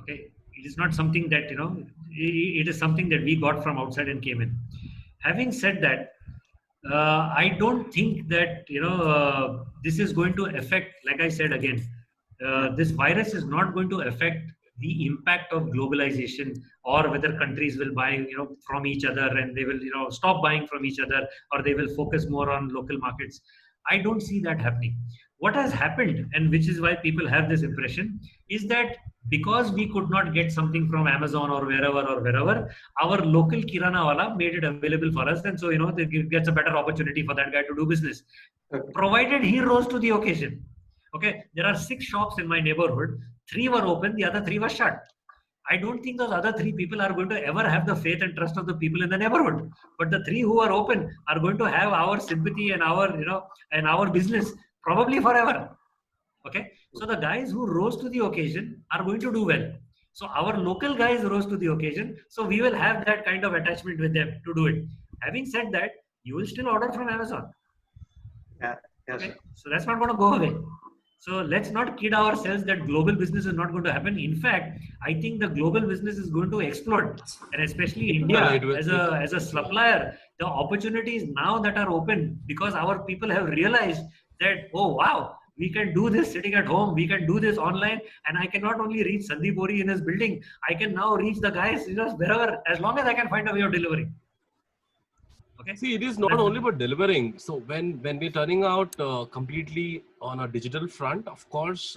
[SPEAKER 2] Okay. It is not something that, you know, it is something that we got from outside and came in. Having said that, I don't think that, you know, this is going to affect, like I said again, this virus is not going to affect the impact of globalization, or whether countries will buy, you know, from each other and they will, you know, stop buying from each other, or they will focus more on local markets. I don't see that happening. What has happened, and which is why people have this impression, is that because we could not get something from Amazon or wherever, our local Kirana wala made it available for us, and so, you know, it gets a better opportunity for that guy to do business, provided he rose to the occasion. Okay, there are 6 shops in my neighborhood. 3 were open, the other 3 were shut. I don't think those other 3 people are going to ever have the faith and trust of the people in the neighborhood. But the 3 who are open are going to have our sympathy and our, you know, and our business probably forever. Okay, so the guys who rose to the occasion are going to do well. So our local guys rose to the occasion, so we will have that kind of attachment with them to do it. Having said that, you will still order from Amazon.
[SPEAKER 10] Yeah, yes.
[SPEAKER 2] Okay? So that's not going to go away. So let's not kid ourselves that global business is not going to happen. In fact, I think the global business is going to explode, and especially India as a supplier, the opportunities now that are open because our people have realized that, oh wow, we can do this sitting at home. We can do this online, and I can not only reach Sandeep Ori in his building. I can now reach the guys, wherever, as long as I can find a way of delivering. Okay.
[SPEAKER 1] See, it is not only about delivering. So when we're turning out completely on a digital front, of course,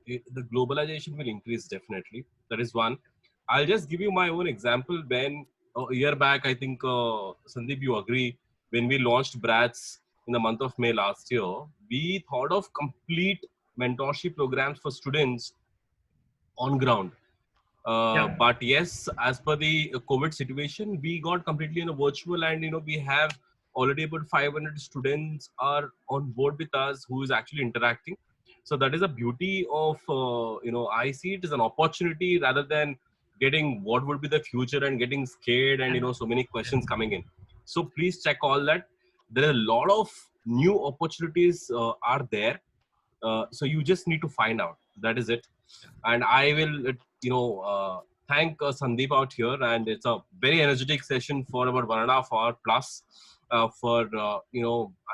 [SPEAKER 1] the globalization will increase definitely. That is one. I'll just give you my own example. When a year back, I think Sandeep, you agree, when we launched BRATS in the month of May last year, we thought of complete mentorship programs for students on ground. But yes, as per the COVID situation, we got completely in a virtual, and we have already about 500 students are on board with us who is actually interacting. So that is a beauty of I see it as an opportunity rather than getting what would be the future and getting scared and so many questions coming in. So please check all that. There are a lot of new opportunities are there. So you just need to find out. That is it. And I will, thank Sandeep out here. And it's a very energetic session for about 1.5 hours plus for,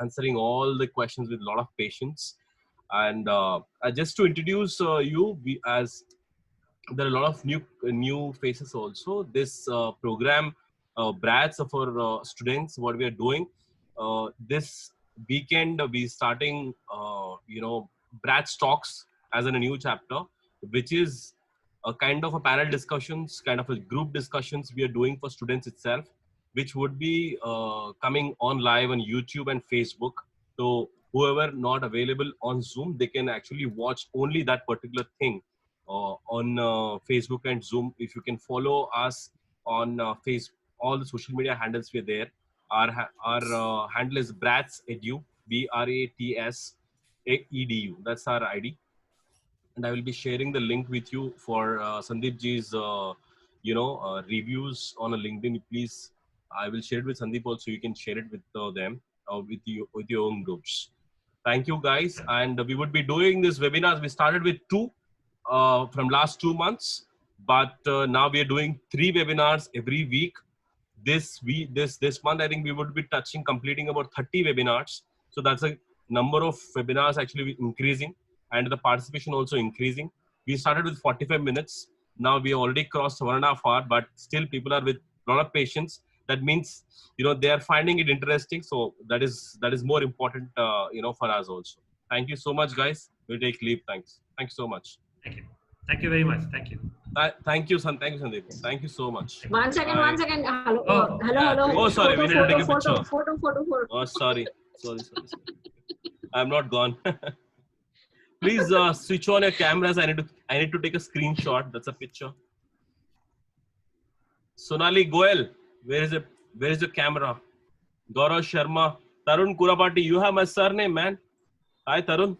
[SPEAKER 1] answering all the questions with a lot of patience. And just to introduce you, as there are a lot of new faces also. This program, BRATS for students, what we are doing this weekend, we starting, BRATS Talks as in a new chapter, which is a kind of a panel discussions, kind of a group discussions we are doing for students itself, which would be coming on live on YouTube and Facebook. So whoever not available on Zoom, they can actually watch only that particular thing on Facebook and Zoom. If you can follow us on Facebook, all the social media handles we're there. Our handle is BRATS Edu, BRATS EDU. That's our ID. And I will be sharing the link with you for Sandeep Ji's, reviews on a LinkedIn. Please, I will share it with Sandeep also. You can share it with them, with your own groups. Thank you, guys. And we would be doing this webinars. We started with 2 from last 2 months, but now we are doing 3 webinars every week. This month, I think we would be completing about 30 webinars. So that's a number of webinars actually increasing, and the participation also increasing. We started with 45 minutes. Now we already crossed 1.5 hours, but still people are with a lot of patience. That means, they are finding it interesting. So that is more important, for us also. Thank you so much, guys. We'll take leave. Thanks. Thank you so much.
[SPEAKER 2] Thank you. Thank you very much. Thank you.
[SPEAKER 1] Thank you, Sandeep. Thank you so much.
[SPEAKER 3] One second. Hello.
[SPEAKER 1] Oh, sorry. We need to take a picture.
[SPEAKER 3] Photo.
[SPEAKER 1] Oh, sorry. I'm not gone. Please switch on your cameras. I need to take a screenshot. That's a picture. Sonali Goel, where is your camera? Gaurav Sharma, Tarun Kurapati. You have my surname, man. Hi, Tarun.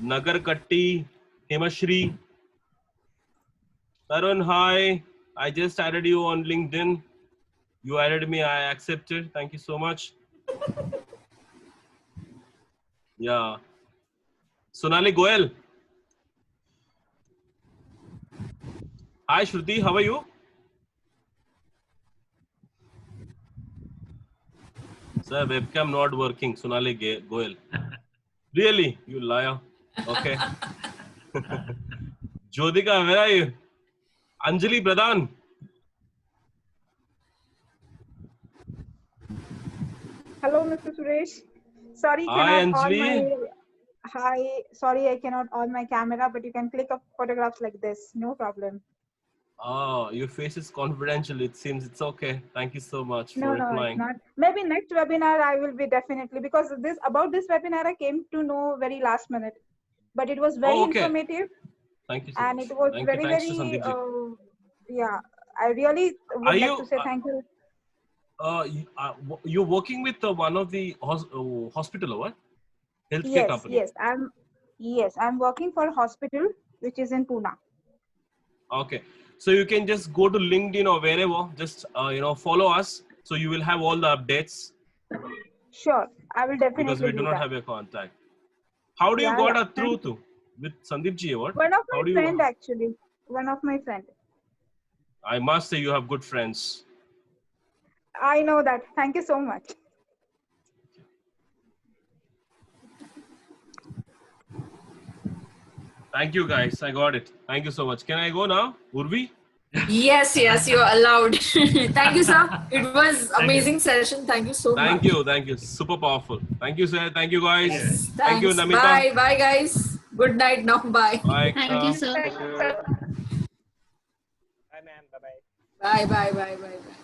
[SPEAKER 1] Nagar Katti, Hemashri. Tarun, hi. I just added you on LinkedIn. You added me. I accepted. Thank you so much. Yeah. Sonali Goel. Hi, Shruti. How are you? Sir, webcam not working. Sonali Goel. Really? You liar. Okay. Jyotika, where are you? Anjali Pradhan.
[SPEAKER 7] Hello, Mr. Suresh. Sorry,
[SPEAKER 1] Hi,
[SPEAKER 7] cannot on
[SPEAKER 1] Anjali.
[SPEAKER 7] Hi, sorry, I cannot on my camera, but you can click up photographs like this. No problem.
[SPEAKER 1] Oh, your face is confidential. It seems it's okay. Thank you so much for
[SPEAKER 7] No,
[SPEAKER 1] replying.
[SPEAKER 7] it's not. Maybe next webinar I will be definitely, because about this webinar I came to know very last minute, but it was very informative.
[SPEAKER 1] Thank you so
[SPEAKER 7] and
[SPEAKER 1] much.
[SPEAKER 7] it was
[SPEAKER 1] Thank
[SPEAKER 7] very
[SPEAKER 1] you. Thanks to Sandeep ji.
[SPEAKER 7] yeah. I really would like to say thank you.
[SPEAKER 1] You're working with one of the hospital or what? Healthcare company.
[SPEAKER 7] Yes, I'm working for a hospital which is in Pune.
[SPEAKER 1] Okay, so you can just go to LinkedIn or wherever, just follow us, so you will have all the updates.
[SPEAKER 7] Sure, I will definitely.
[SPEAKER 1] Because we do not have your contact. How do you got through to with Sandeep ji? What?
[SPEAKER 7] One of my friend actually. One of my friend.
[SPEAKER 1] I must say you have good friends.
[SPEAKER 7] I know that. Thank you so much.
[SPEAKER 1] Thank you, guys. I got it. Thank you so much. Can I go now, Urvi?
[SPEAKER 3] Yes, you're allowed. Thank you, sir. It was amazing session. Thank you so much.
[SPEAKER 1] Thank you. Super powerful. Thank you, sir. Thank you, guys.
[SPEAKER 3] Yes,
[SPEAKER 1] Thank you,
[SPEAKER 3] thanks.
[SPEAKER 1] Namita.
[SPEAKER 3] Bye, guys. Good night now. Bye.
[SPEAKER 1] Bye.
[SPEAKER 11] Thank you, sir.
[SPEAKER 6] Bye, ma'am. Bye-bye.
[SPEAKER 3] Bye.